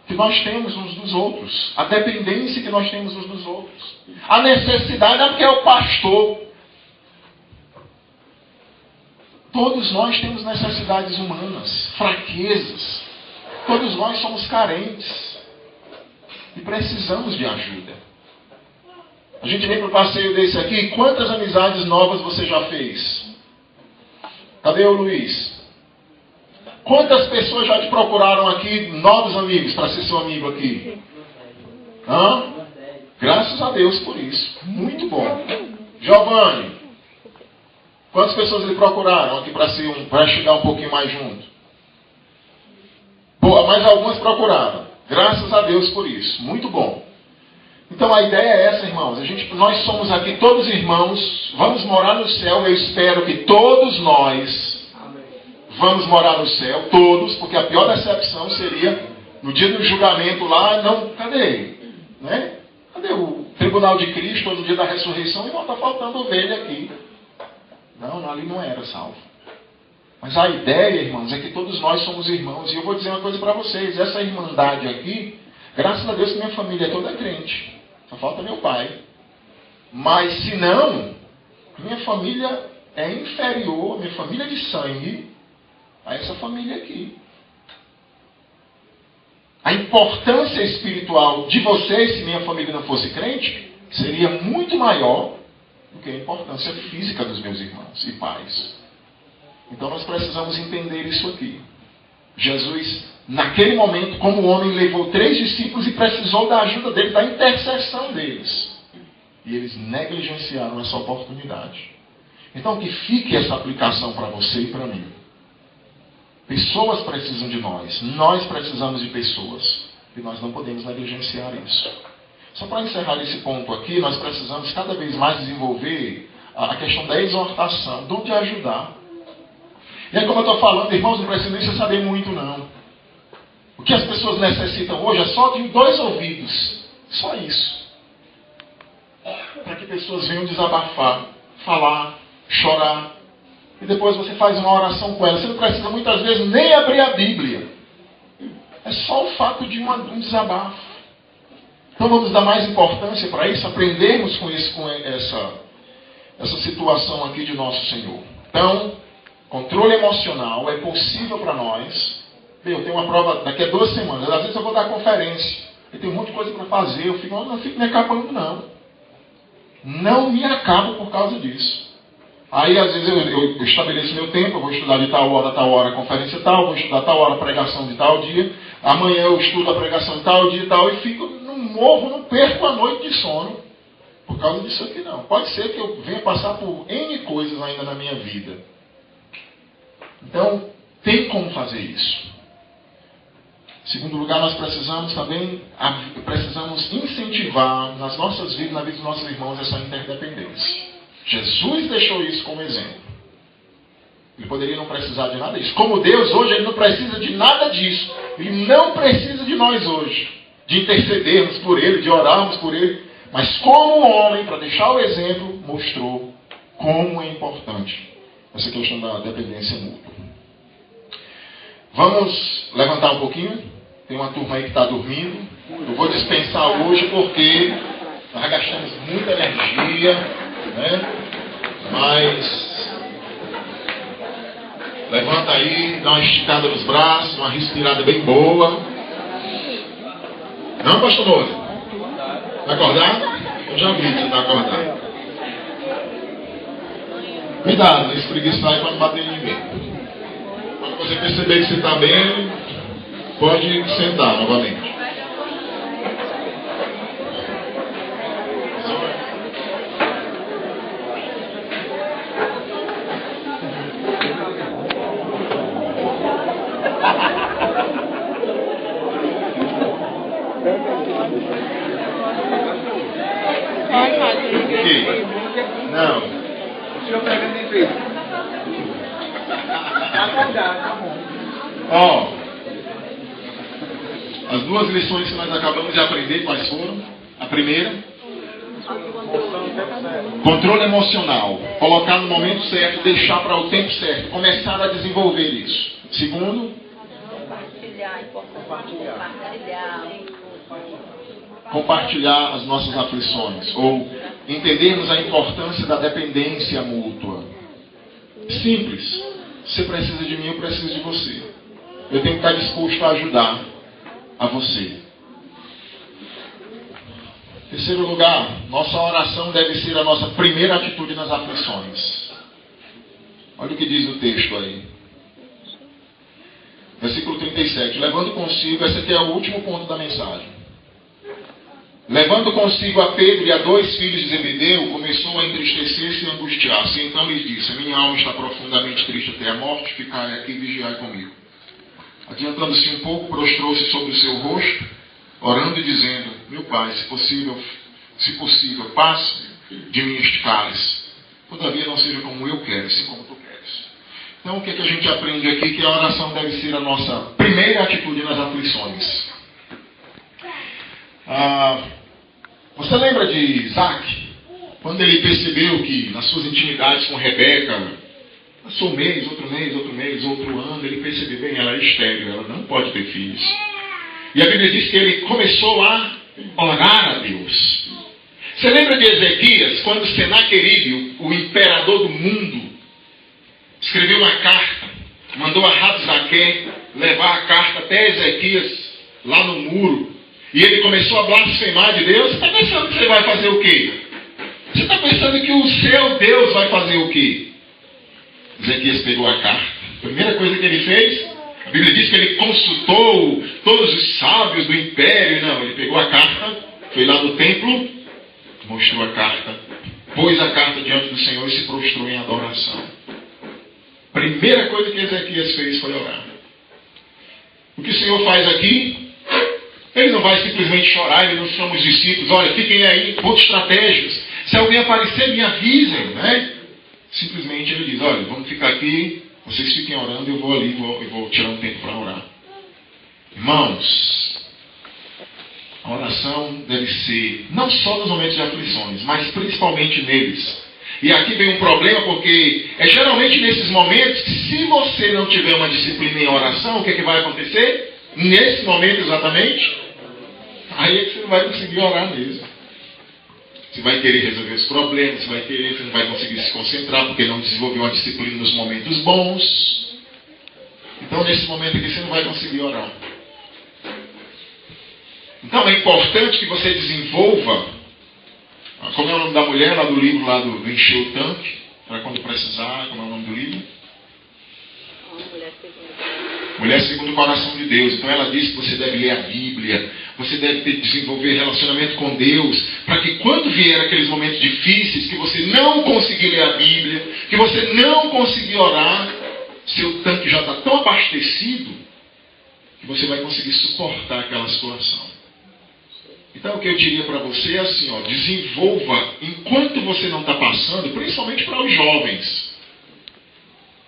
que nós temos uns dos outros, a dependência que nós temos uns dos outros, a necessidade, não é porque é o pastor. Todos nós temos necessidades humanas, fraquezas, todos nós somos carentes e precisamos de ajuda. A gente vem para o passeio desse aqui, quantas amizades novas você já fez? Cadê o Luiz? Quantas pessoas já te procuraram aqui, novos amigos, para ser seu amigo aqui? Hã? Graças a Deus por isso. Muito bom. Giovanni, quantas pessoas lhe procuraram aqui para chegar um pouquinho mais junto? Boa, mas algumas procuraram. Graças a Deus por isso. Muito bom. Então a ideia é essa, irmãos. Nós somos aqui todos irmãos, vamos morar no céu. Eu espero que todos nós vamos morar no céu, todos, porque a pior decepção seria no dia do julgamento lá, não, cadê? Né? Cadê o tribunal de Cristo, no dia da ressurreição, e não está faltando ovelha aqui. Não, ali não era salvo. Mas a ideia, irmãos, é que todos nós somos irmãos. E eu vou dizer uma coisa para vocês, essa irmandade aqui, graças a Deus que minha família é toda crente. Só falta meu pai. Mas se não, minha família é inferior, minha família de sangue, a essa família aqui. A importância espiritual de vocês, se minha família não fosse crente, seria muito maior do que a importância física dos meus irmãos e pais. Então nós precisamos entender isso aqui. Jesus, naquele momento, como homem, levou 3 discípulos e precisou da ajuda deles, da intercessão deles. E eles negligenciaram essa oportunidade. Então que fique essa aplicação para você e para mim. Pessoas precisam de nós precisamos de pessoas, e nós não podemos negligenciar isso. Só para encerrar esse ponto aqui, nós precisamos cada vez mais desenvolver a questão da exortação, de onde ajudar. E aí, como eu estou falando, irmãos, não precisa nem saber muito não. O que as pessoas necessitam hoje é só de 2 ouvidos, só isso. Para que pessoas venham desabafar, falar, chorar. E depois você faz uma oração com ela. Você não precisa muitas vezes nem abrir a Bíblia. É só o fato de um desabafo. Então vamos dar mais importância para isso, aprendermos com essa situação aqui de nosso Senhor. Então, controle emocional é possível para nós. Bem, eu tenho uma prova daqui a 2 semanas. Às vezes eu vou dar conferência. Eu tenho um monte de coisa para fazer. Eu não fico me acabando, não. Não me acabo por causa disso. Aí, às vezes, eu estabeleço meu tempo, eu vou estudar de tal hora a conferência tal, vou estudar tal hora a pregação de tal dia, amanhã eu estudo a pregação de tal dia e tal, e fico, não perco a noite de sono por causa disso aqui não. Pode ser que eu venha passar por N coisas ainda na minha vida. Então, tem como fazer isso. Segundo lugar, nós precisamos também incentivar nas nossas vidas, na vida dos nossos irmãos, essa interdependência. Jesus deixou isso como exemplo. Ele poderia não precisar de nada disso. Como Deus hoje, Ele não precisa de nada disso. Ele não precisa de nós hoje, de intercedermos por Ele, de orarmos por Ele. Mas como homem, para deixar o exemplo, mostrou como é importante essa questão da dependência mútua. Vamos levantar um pouquinho? Tem uma turma aí que está dormindo. Eu vou dispensar hoje porque nós gastamos muita energia, né? Mas levanta aí, dá uma esticada nos braços, uma respirada bem boa. Não, pastor Moura? Vai acordar? Eu já vi que você está acordado. Cuidado, não espreguiçar para não bater em ninguém. Quando você perceber que você está bem, pode sentar novamente. Não. O senhor pegando em vez. Tá bom. Ó, as duas lições que nós acabamos de aprender, quais foram? A primeira, controle emocional. Colocar no momento certo, deixar para o tempo certo, começar a desenvolver isso. Segundo, compartilhar as nossas aflições, ou entendermos a importância da dependência mútua. Simples. Você precisa de mim, eu preciso de você. Eu tenho que estar disposto a ajudar a você. Terceiro lugar, nossa oração deve ser a nossa primeira atitude nas aflições. Olha o que diz o texto aí. Versículo 37. Levando consigo, esse aqui é o último ponto da mensagem. Levando consigo a Pedro e a 2 filhos de Zebedeu, começou a entristecer-se e angustiar-se. Então lhes disse: minha alma está profundamente triste até a morte, ficai aqui e vigiai comigo. Adiantando-se um pouco, prostrou-se sobre o seu rosto, orando e dizendo: meu pai, se possível, passe de mim este cálice. Todavia não seja como eu quero, sim como tu queres. Então o que é que a gente aprende aqui? Que a oração deve ser a nossa primeira atitude nas aflições. Você lembra de Isaac? Quando ele percebeu que nas suas intimidades com Rebeca, passou um mês, outro ano, ele percebeu, bem, ela é estéril, ela não pode ter filhos. E a Bíblia diz que ele começou a orar a Deus. Você lembra de Ezequias, quando Senaqueribe, o imperador do mundo, escreveu uma carta, mandou a Rabsaque levar a carta até Ezequias, lá no muro, e ele começou a blasfemar de Deus? Você está pensando que você vai fazer o quê? Você está pensando que o seu Deus vai fazer o quê? Ezequias pegou a carta. A primeira coisa que ele fez, a Bíblia diz que ele consultou todos os sábios do império. Não, ele pegou a carta, foi lá do templo, mostrou a carta, pôs a carta diante do Senhor e se prostrou em adoração. Primeira coisa que Ezequias fez foi orar. O que o Senhor faz aqui? Ele não vai simplesmente chorar, ele não chama os discípulos: olha, fiquem aí, pontos estratégicos. Se alguém aparecer, me avisem, né? Simplesmente ele diz: olha, vamos ficar aqui, vocês fiquem orando, eu vou ali, vou tirar um tempo para orar. Irmãos, a oração deve ser não só nos momentos de aflições, mas principalmente neles. E aqui vem um problema, porque é geralmente nesses momentos que, se você não tiver uma disciplina em oração, o que é que vai acontecer? Nesse momento exatamente, aí é que você não vai conseguir orar mesmo. Você vai querer resolver os problemas, você não vai conseguir se concentrar, porque não desenvolveu uma disciplina nos momentos bons. Então nesse momento aqui você não vai conseguir orar. Então é importante que você desenvolva, como é o nome da mulher lá do livro, lá do encher o tanque, para quando precisar, como é o nome do livro? Mulher segundo o coração de Deus. Então ela diz que você deve ler a Bíblia, você deve desenvolver relacionamento com Deus, para que quando vier aqueles momentos difíceis, que você não conseguir ler a Bíblia, que você não conseguir orar, seu tanque já está tão abastecido, que você vai conseguir suportar aquela situação. Então o que eu diria para você é assim, ó, desenvolva enquanto você não está passando, principalmente para os jovens.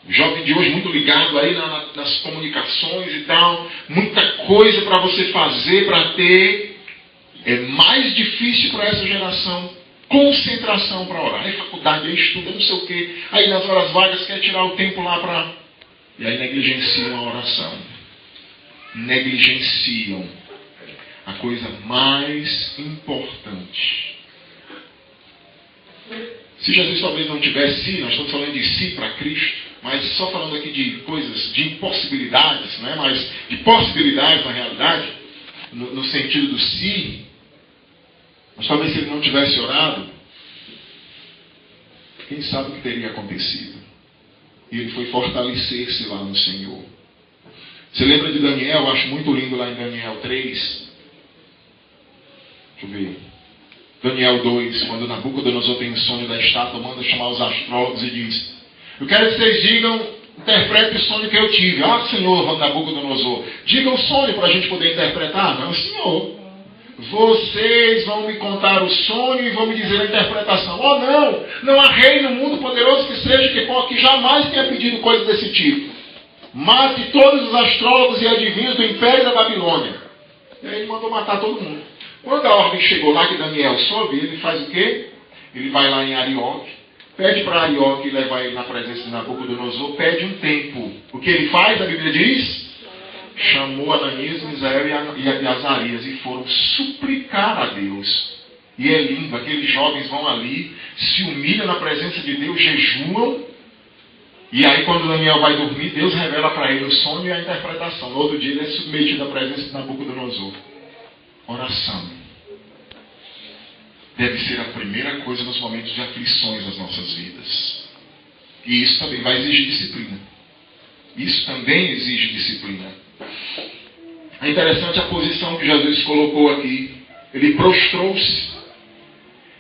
O jovem de hoje muito ligado aí nas comunicações e tal, muita coisa para você fazer, para ter. É mais difícil para essa geração concentração para orar. Aí faculdade, aí estuda, não sei o quê. Aí nas horas vagas quer tirar o tempo lá para... E aí negligenciam a oração. Negligenciam a coisa mais importante. Se Jesus talvez não tivesse si, nós estamos falando de si para Cristo, mas só falando aqui de coisas, de impossibilidades, não é? Mas de possibilidades na realidade, no sentido do si, mas talvez se ele não tivesse orado, quem sabe o que teria acontecido. E ele foi fortalecer-se lá no Senhor. Você lembra de Daniel? Eu acho muito lindo lá em Daniel 3. Deixa eu ver. Daniel 2, quando Nabucodonosor tem o sonho da estátua, manda chamar os astrólogos e diz: eu quero que vocês digam, interprete o sonho que eu tive. Ah, Senhor Nabucodonosor, diga o sonho para a gente poder interpretar. Não, Senhor, vocês vão me contar o sonho e vão me dizer a interpretação. Oh, não há rei no mundo poderoso que seja que jamais tenha pedido coisa desse tipo. Mate todos os astrólogos e adivinhos do império da Babilônia. E aí ele mandou matar todo mundo. Quando a ordem chegou lá que Daniel soube, ele faz o quê? Ele vai lá em Arioque, pede para Arioque levar ele na presença de Nabucodonosor, pede um tempo. O que ele faz, a Bíblia diz? Chamou Ananias, Misael e Azarias e foram suplicar a Deus. E é lindo, aqueles jovens vão ali, se humilham na presença de Deus, jejuam. E aí quando Daniel vai dormir, Deus revela para ele o sonho e a interpretação. No outro dia ele é submetido à presença de Nabucodonosor. Oração deve ser a primeira coisa nos momentos de aflições das nossas vidas. E isso também vai exigir disciplina. Isso também exige disciplina. É interessante a posição que Jesus colocou aqui. Ele prostrou-se.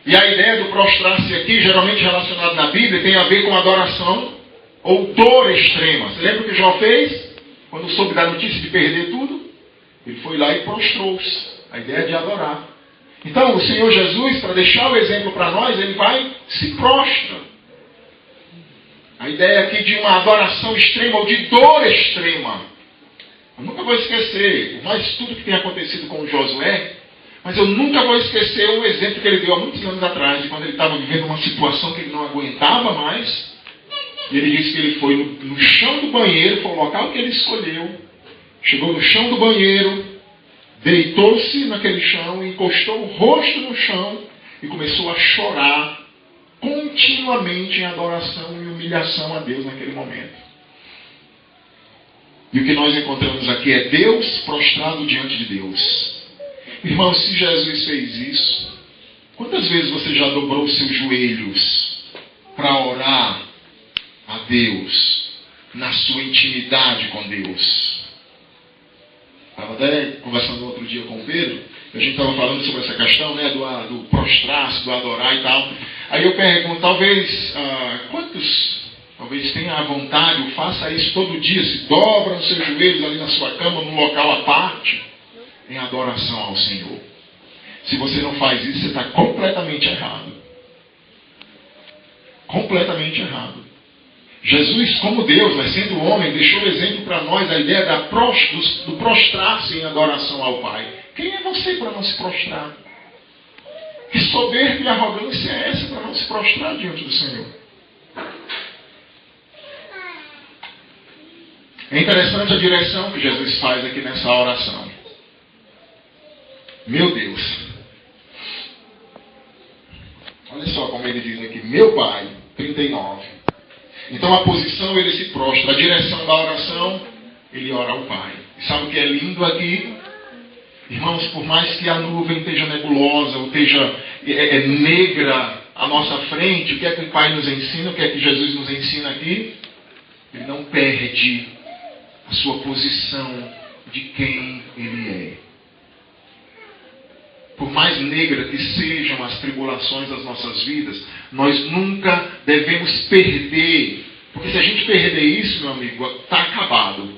E a ideia do prostrar-se aqui, geralmente relacionado na Bíblia, tem a ver com adoração ou dor extrema. Você lembra o que Jó fez? Quando soube da notícia de perder tudo, ele foi lá e prostrou-se. A ideia é de adorar. Então, o Senhor Jesus, para deixar o exemplo para nós, ele vai se prostra. A ideia aqui de uma adoração extrema ou de dor extrema. Eu nunca vou esquecer, por mais tudo que tem acontecido com o Josué, mas eu nunca vou esquecer um exemplo que ele deu há muitos anos atrás, de quando ele estava vivendo uma situação que ele não aguentava mais. E ele disse que ele foi no chão do banheiro, foi o local que ele escolheu. Chegou no chão do banheiro, deitou-se naquele chão, encostou o rosto no chão e começou a chorar continuamente em adoração e humilhação a Deus naquele momento. E o que nós encontramos aqui é Deus prostrado diante de Deus. Irmãos, se Jesus fez isso, quantas vezes você já dobrou seus joelhos para orar a Deus na sua intimidade com Deus? Estava até conversando outro dia com o Pedro, a gente estava falando sobre essa questão, né, do prostrar-se, do adorar e tal. Aí eu pergunto, quantos talvez tenha a vontade, ou faça isso todo dia, se dobra os seus joelhos ali na sua cama, num local à parte, em adoração ao Senhor. Se você não faz isso, você está completamente errado. Completamente errado. Jesus, como Deus, mas sendo homem, deixou o exemplo para nós, a ideia do prostrar-se em adoração ao Pai. Quem é você para não se prostrar? Que soberba e arrogância é essa para não se prostrar diante do Senhor? É interessante a direção que Jesus faz aqui nessa oração. Meu Deus. Olha só como ele diz aqui. Meu Pai, 39. Então a posição ele se prostra. A direção da oração, ele ora ao Pai. E sabe o que é lindo aqui? Irmãos, por mais que a nuvem esteja nebulosa, ou esteja negra à nossa frente, o que é que o Pai nos ensina? O que é que Jesus nos ensina aqui? Ele não perde a sua posição de quem Ele é. Por mais negra que sejam as tribulações das nossas vidas, nós nunca devemos perder. Porque se a gente perder isso, meu amigo, está acabado.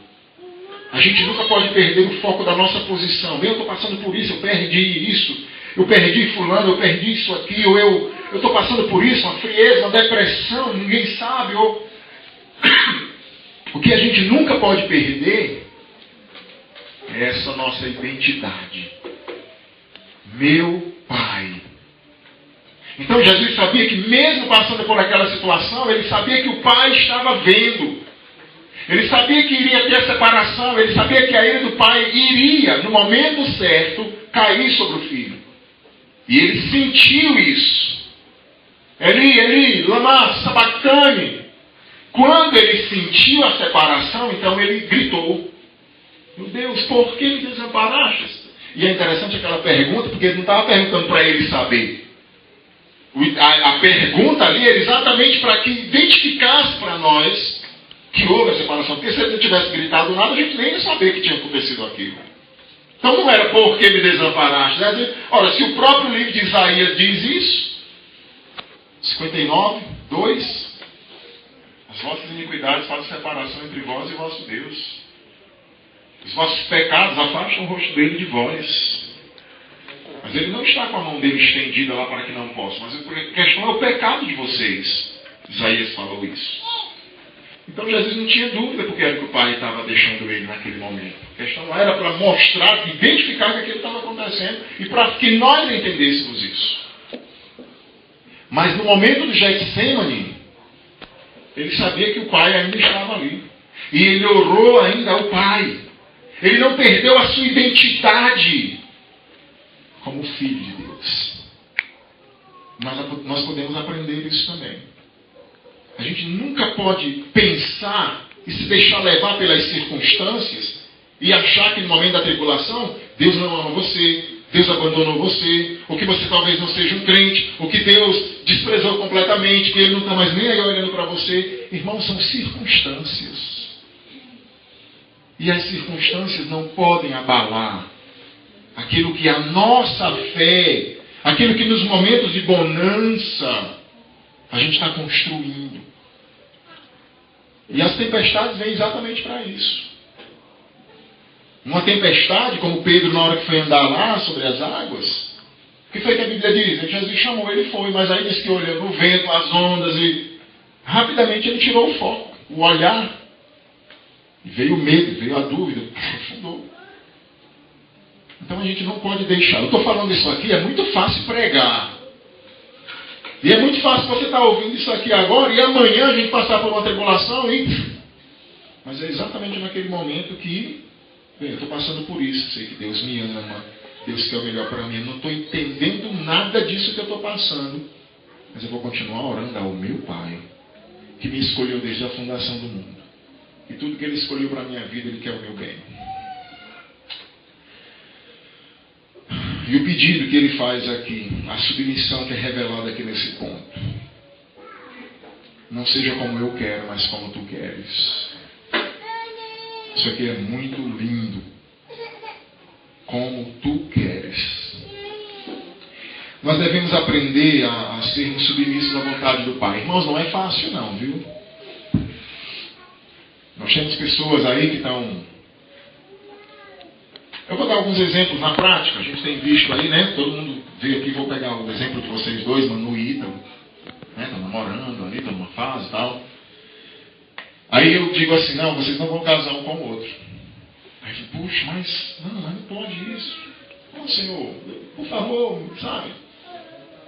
A gente nunca pode perder o foco da nossa posição. Eu estou passando por isso, eu perdi isso. Eu perdi fulano, eu perdi isso aqui. Ou eu estou passando por isso, uma frieza, uma depressão, ninguém sabe. Ou... O que a gente nunca pode perder é essa nossa identidade. Meu Pai. Então Jesus sabia que mesmo passando por aquela situação, ele sabia que o Pai estava vendo. Ele sabia que iria ter separação, ele sabia que a ira do Pai iria, no momento certo, cair sobre o Filho. E ele sentiu isso. Eli, Eli, lama sabachthani. Quando ele sentiu a separação, então ele gritou: meu Deus, por que me desamparaste? E é interessante aquela pergunta, porque ele não estava perguntando para ele saber. A pergunta ali era exatamente para que identificasse para nós que houve a separação. Porque se ele não tivesse gritado nada, a gente nem ia saber que tinha acontecido aquilo. Então não era por que me desamparaste. Né? Ora, se o próprio livro de Isaías diz isso, 59, 2, as vossas iniquidades fazem separação entre vós e vosso Deus. Os vossos pecados afastam o rosto dele de vós. Mas ele não está com a mão dele estendida lá para que não possa. Mas a questão é o pecado de vocês. Isaías falou isso. Então Jesus não tinha dúvida porque era que o Pai estava deixando ele naquele momento. A questão lá era para mostrar, identificar que aquilo estava acontecendo e para que nós entendêssemos isso. Mas no momento do Getsemane, ele sabia que o Pai ainda estava ali. E ele orou ainda ao Pai. Ele não perdeu a sua identidade como filho de Deus. Nós podemos aprender isso também. A gente nunca pode pensar e se deixar levar pelas circunstâncias e achar que no momento da tribulação Deus não ama você, Deus abandonou você, ou que você talvez não seja um crente, ou que Deus desprezou completamente, que Ele não está mais nem aí olhando para você. Irmãos, são circunstâncias. E as circunstâncias não podem abalar aquilo que a nossa fé, aquilo que nos momentos de bonança a gente está construindo. E as tempestades vêm exatamente para isso. Uma tempestade, como Pedro na hora que foi andar lá sobre as águas, o que foi que a Bíblia diz? Jesus chamou, ele foi, mas aí disse que olhando o vento, as ondas, e rapidamente ele tirou o foco, o olhar. E veio o medo, veio a dúvida, afundou. Então a gente não pode deixar. Eu estou falando isso aqui, é muito fácil pregar. E é muito fácil você estar ouvindo isso aqui agora e amanhã a gente passar por uma tribulação e... Mas é exatamente naquele momento que... Bem, eu estou passando por isso, sei que Deus me ama, Deus quer o melhor para mim. Eu não estou entendendo nada disso que eu estou passando. Mas eu vou continuar orando ao meu Pai, que me escolheu desde a fundação do mundo. E tudo que Ele escolheu para a minha vida, Ele quer o meu bem. E o pedido que Ele faz aqui, a submissão que é revelada aqui nesse ponto. Não seja como eu quero, mas como Tu queres. Isso aqui é muito lindo. Como Tu queres. Nós devemos aprender a sermos submissos à vontade do Pai. Irmãos, não é fácil não, viu? Nós temos pessoas aí que estão... Eu vou dar alguns exemplos na prática. A gente tem visto aí, né? Todo mundo veio aqui, vou pegar o exemplo de vocês dois, Manu e Ítalo. Estão namorando ali, estão numa fase e tal. Aí eu digo assim, não, vocês não vão casar um com o outro. Aí eu digo, puxa, mas não pode isso. Não, Senhor, por favor, sabe?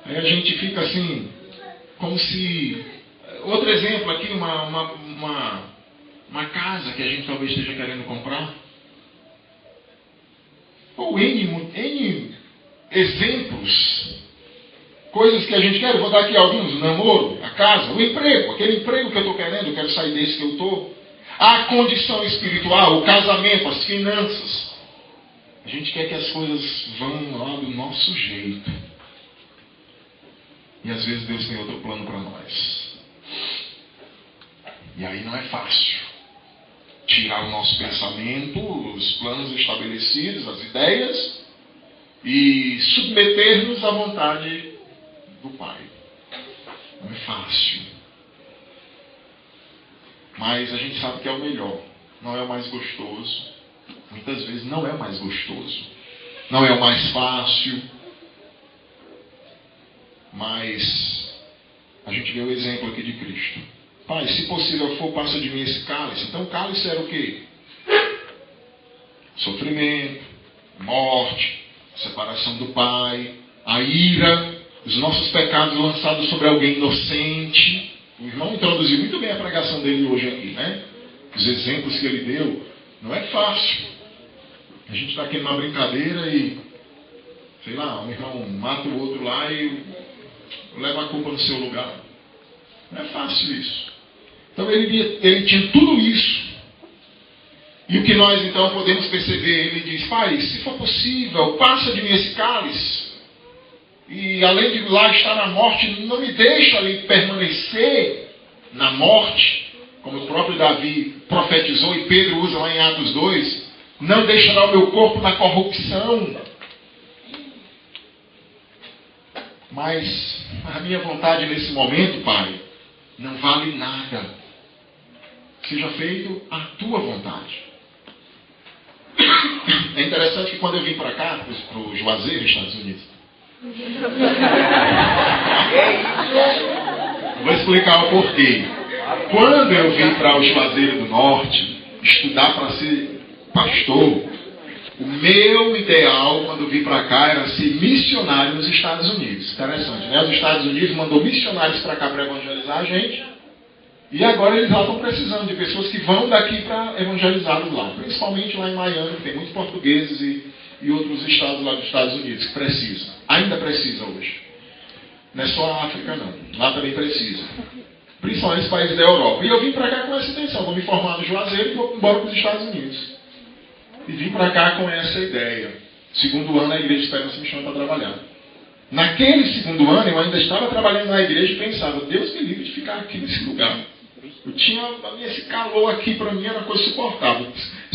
Aí a gente fica assim, como se... Outro exemplo aqui, uma casa que a gente talvez esteja querendo comprar. Ou N exemplos. Coisas que a gente quer. Eu vou dar aqui alguns. O namoro, a casa, o emprego. Aquele emprego que eu estou querendo, eu quero sair desse que eu estou. A condição espiritual, o casamento, as finanças. A gente quer que as coisas vão lá do nosso jeito. E às vezes Deus tem outro plano para nós. E aí não é fácil tirar o nosso pensamento, os planos estabelecidos, as ideias, e submeter-nos à vontade do Pai. Não é fácil. Mas a gente sabe que é o melhor. Não é o mais gostoso. muitas vezes não é o mais gostoso, não é o mais fácil, mas a gente vê o exemplo aqui de Cristo. Pai, se possível for, passa de mim esse cálice. Então o cálice era o quê? Sofrimento, morte, separação do Pai, a ira, os nossos pecados lançados sobre alguém inocente. O irmão introduziu muito bem a pregação dele hoje aqui, né? Os exemplos que ele deu. Não é fácil. A gente está aqui numa brincadeira e, sei lá, um irmão mata o outro lá e leva a culpa no seu lugar. Não é fácil isso. Então ele tinha tudo isso. E o que nós então podemos perceber? Ele diz: Pai, se for possível, passa de mim esse cálice. E além de lá estar na morte, não me deixa ali permanecer na morte, como o próprio Davi profetizou e Pedro usa lá em Atos 2. Não deixará o meu corpo na corrupção. Mas a minha vontade nesse momento, Pai, não vale nada. Seja feito a tua vontade. É interessante que quando eu vim para cá, para o Juazeiro, Estados Unidos, vou explicar o porquê. Quando eu vim para o Juazeiro do Norte estudar para ser pastor, o meu ideal quando vim para cá era ser missionário nos Estados Unidos. Interessante, né? Os Estados Unidos mandou missionários para cá para evangelizar a gente. E agora eles lá estão precisando de pessoas que vão daqui para evangelizá-los lá. Principalmente lá em Miami, que tem muitos portugueses e outros estados lá dos Estados Unidos que precisam. Ainda precisa hoje. Não é só a África não. Lá também precisa. Principalmente os países da Europa. E eu vim para cá com essa intenção. Vou me formar no Juazeiro e vou embora para os Estados Unidos. E vim para cá com essa ideia. Segundo ano a igreja Esperança me chama para trabalhar. Naquele segundo ano eu ainda estava trabalhando na igreja e pensava: Deus me livre de ficar aqui nesse lugar. Eu tinha esse calor aqui, para mim era uma coisa insuportável.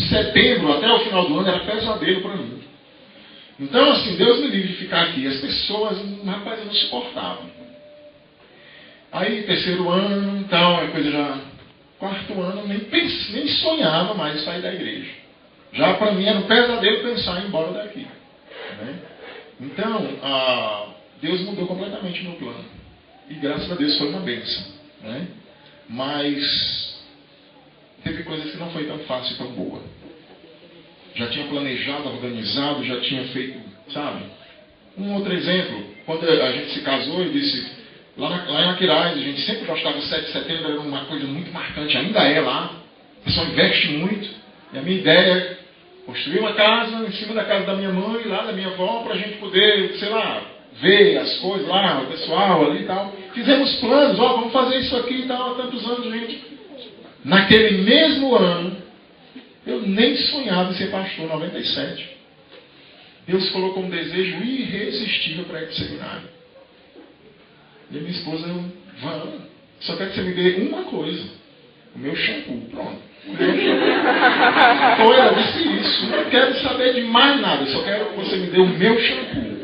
Setembro até o final do ano era pesadelo para mim. Então assim, Deus me livre de ficar aqui. As pessoas, rapaz, eu não suportava. Aí terceiro ano, então a coisa já... Quarto ano, nem sonhava mais sair da igreja. Já para mim era um pesadelo pensar em ir embora daqui. Né? Então, Deus mudou completamente o meu plano. E graças a Deus foi uma bênção. Né? Mas teve coisas que não foi tão fácil e tão boa. Já tinha planejado, organizado, já tinha feito, sabe? Um outro exemplo, quando a gente se casou, eu disse, lá em Aquiraz, a gente sempre gostava do 7 de setembro, era uma coisa muito marcante, ainda é lá. O pessoal investe muito. E a minha ideia é construir uma casa em cima da casa da minha mãe, lá da minha avó, para a gente poder, sei lá, ver as coisas lá, o pessoal ali e tal. Fizemos planos, vamos fazer isso aqui e tal, há tantos anos, gente. Naquele mesmo ano, eu nem sonhava em ser pastor, 97. Deus colocou um desejo irresistível para ir para o seminário. E a minha esposa, vamos, só quero que você me dê uma coisa, o meu shampoo, pronto. Então ela disse isso, não quero saber de mais nada, só quero que você me dê o meu shampoo.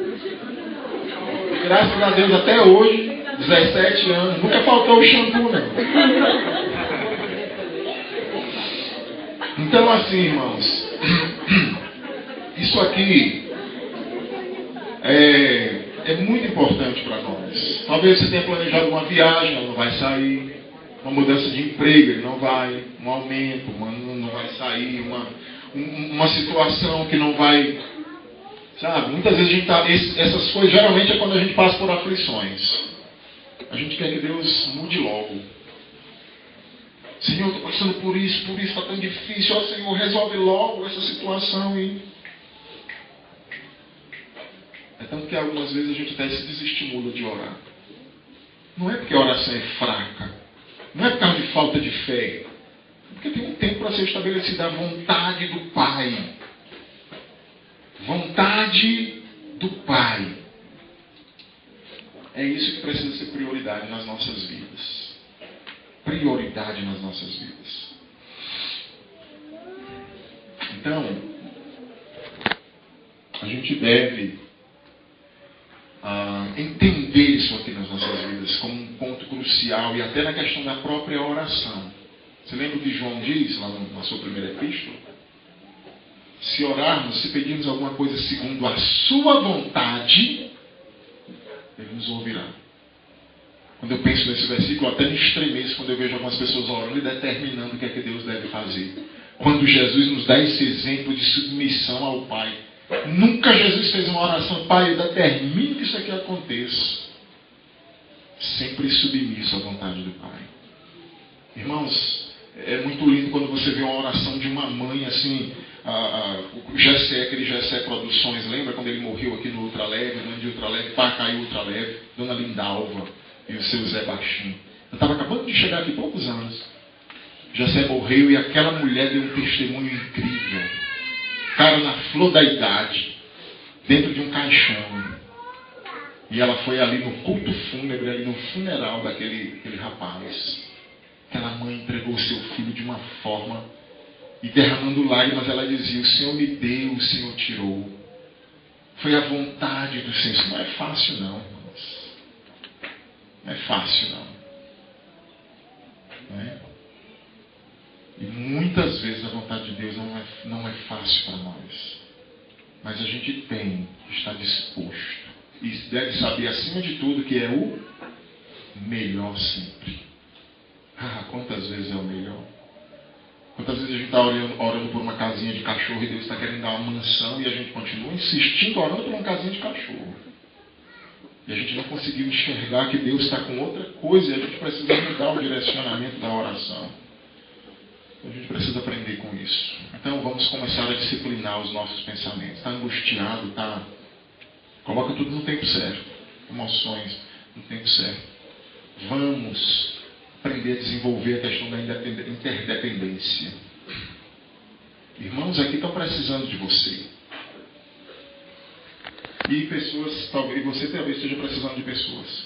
Graças a Deus até hoje, 17 anos, nunca faltou o shampoo não. Então assim, irmãos, isso aqui é muito importante para nós. Talvez você tenha planejado uma viagem, ela não vai sair. Uma mudança de emprego, ele não vai. Um aumento, não vai sair. Uma situação que não vai... Sabe? Muitas vezes a gente tá... Essas coisas geralmente é quando a gente passa por aflições. A gente quer que Deus mude logo. Senhor, estou passando por isso está tão difícil. Ó Senhor, resolve logo essa situação. É tanto que algumas vezes a gente até se desestimula de orar. Não é porque a oração é fraca. Não é por causa de falta de fé. É porque tem um tempo para ser estabelecida a vontade do Pai. Vontade do Pai. É isso que precisa ser prioridade nas nossas vidas. Prioridade nas nossas vidas. Então, a gente deve entender isso aqui nas nossas vidas como um ponto crucial e até na questão da própria oração. Você lembra o que João diz lá na sua primeira epístola? Se orarmos, se pedirmos alguma coisa segundo a sua vontade, Ele nos ouvirá. Quando eu penso nesse versículo, até me estremeço quando eu vejo algumas pessoas orando e determinando o que é que Deus deve fazer. Quando Jesus nos dá esse exemplo de submissão ao Pai. Nunca Jesus fez uma oração: Pai, determine que isso aqui aconteça. Sempre submisso à vontade do Pai. Irmãos, é muito lindo quando você vê uma oração de uma mãe assim. O Gessé, aquele Gessé Produções, lembra quando ele morreu aqui no Ultraleve, no de Ultraleve, pá, caiu o Ultraleve, Dona Lindalva e o seu Zé Baixinho. Eu estava acabando de chegar aqui poucos anos. Gessé morreu e aquela mulher deu um testemunho incrível. Cara, na flor da idade, dentro de um caixão. E ela foi ali no culto fúnebre, ali no funeral daquele rapaz. Aquela mãe entregou o seu filho de uma forma, e derramando lágrimas, ela dizia: o Senhor me deu, o Senhor tirou. Foi a vontade do Senhor. Isso não é fácil não, irmãos. Não é fácil não. Não é? E muitas vezes a vontade de Deus não é fácil para nós. Mas a gente tem que estar disposto. E deve saber, acima de tudo, que é o melhor sempre. Quantas vezes é o melhor? Quantas vezes a gente está orando por uma casinha de cachorro e Deus está querendo dar uma mansão e a gente continua insistindo orando por uma casinha de cachorro. E a gente não conseguiu enxergar que Deus está com outra coisa e a gente precisa mudar o direcionamento da oração. A gente precisa aprender com isso. Então vamos começar a disciplinar os nossos pensamentos. Está angustiado, está... Coloca tudo no tempo certo. Emoções no tempo certo. Vamos aprender a desenvolver a questão da interdependência. Irmãos aqui estão precisando de você. E pessoas, talvez você talvez esteja precisando de pessoas.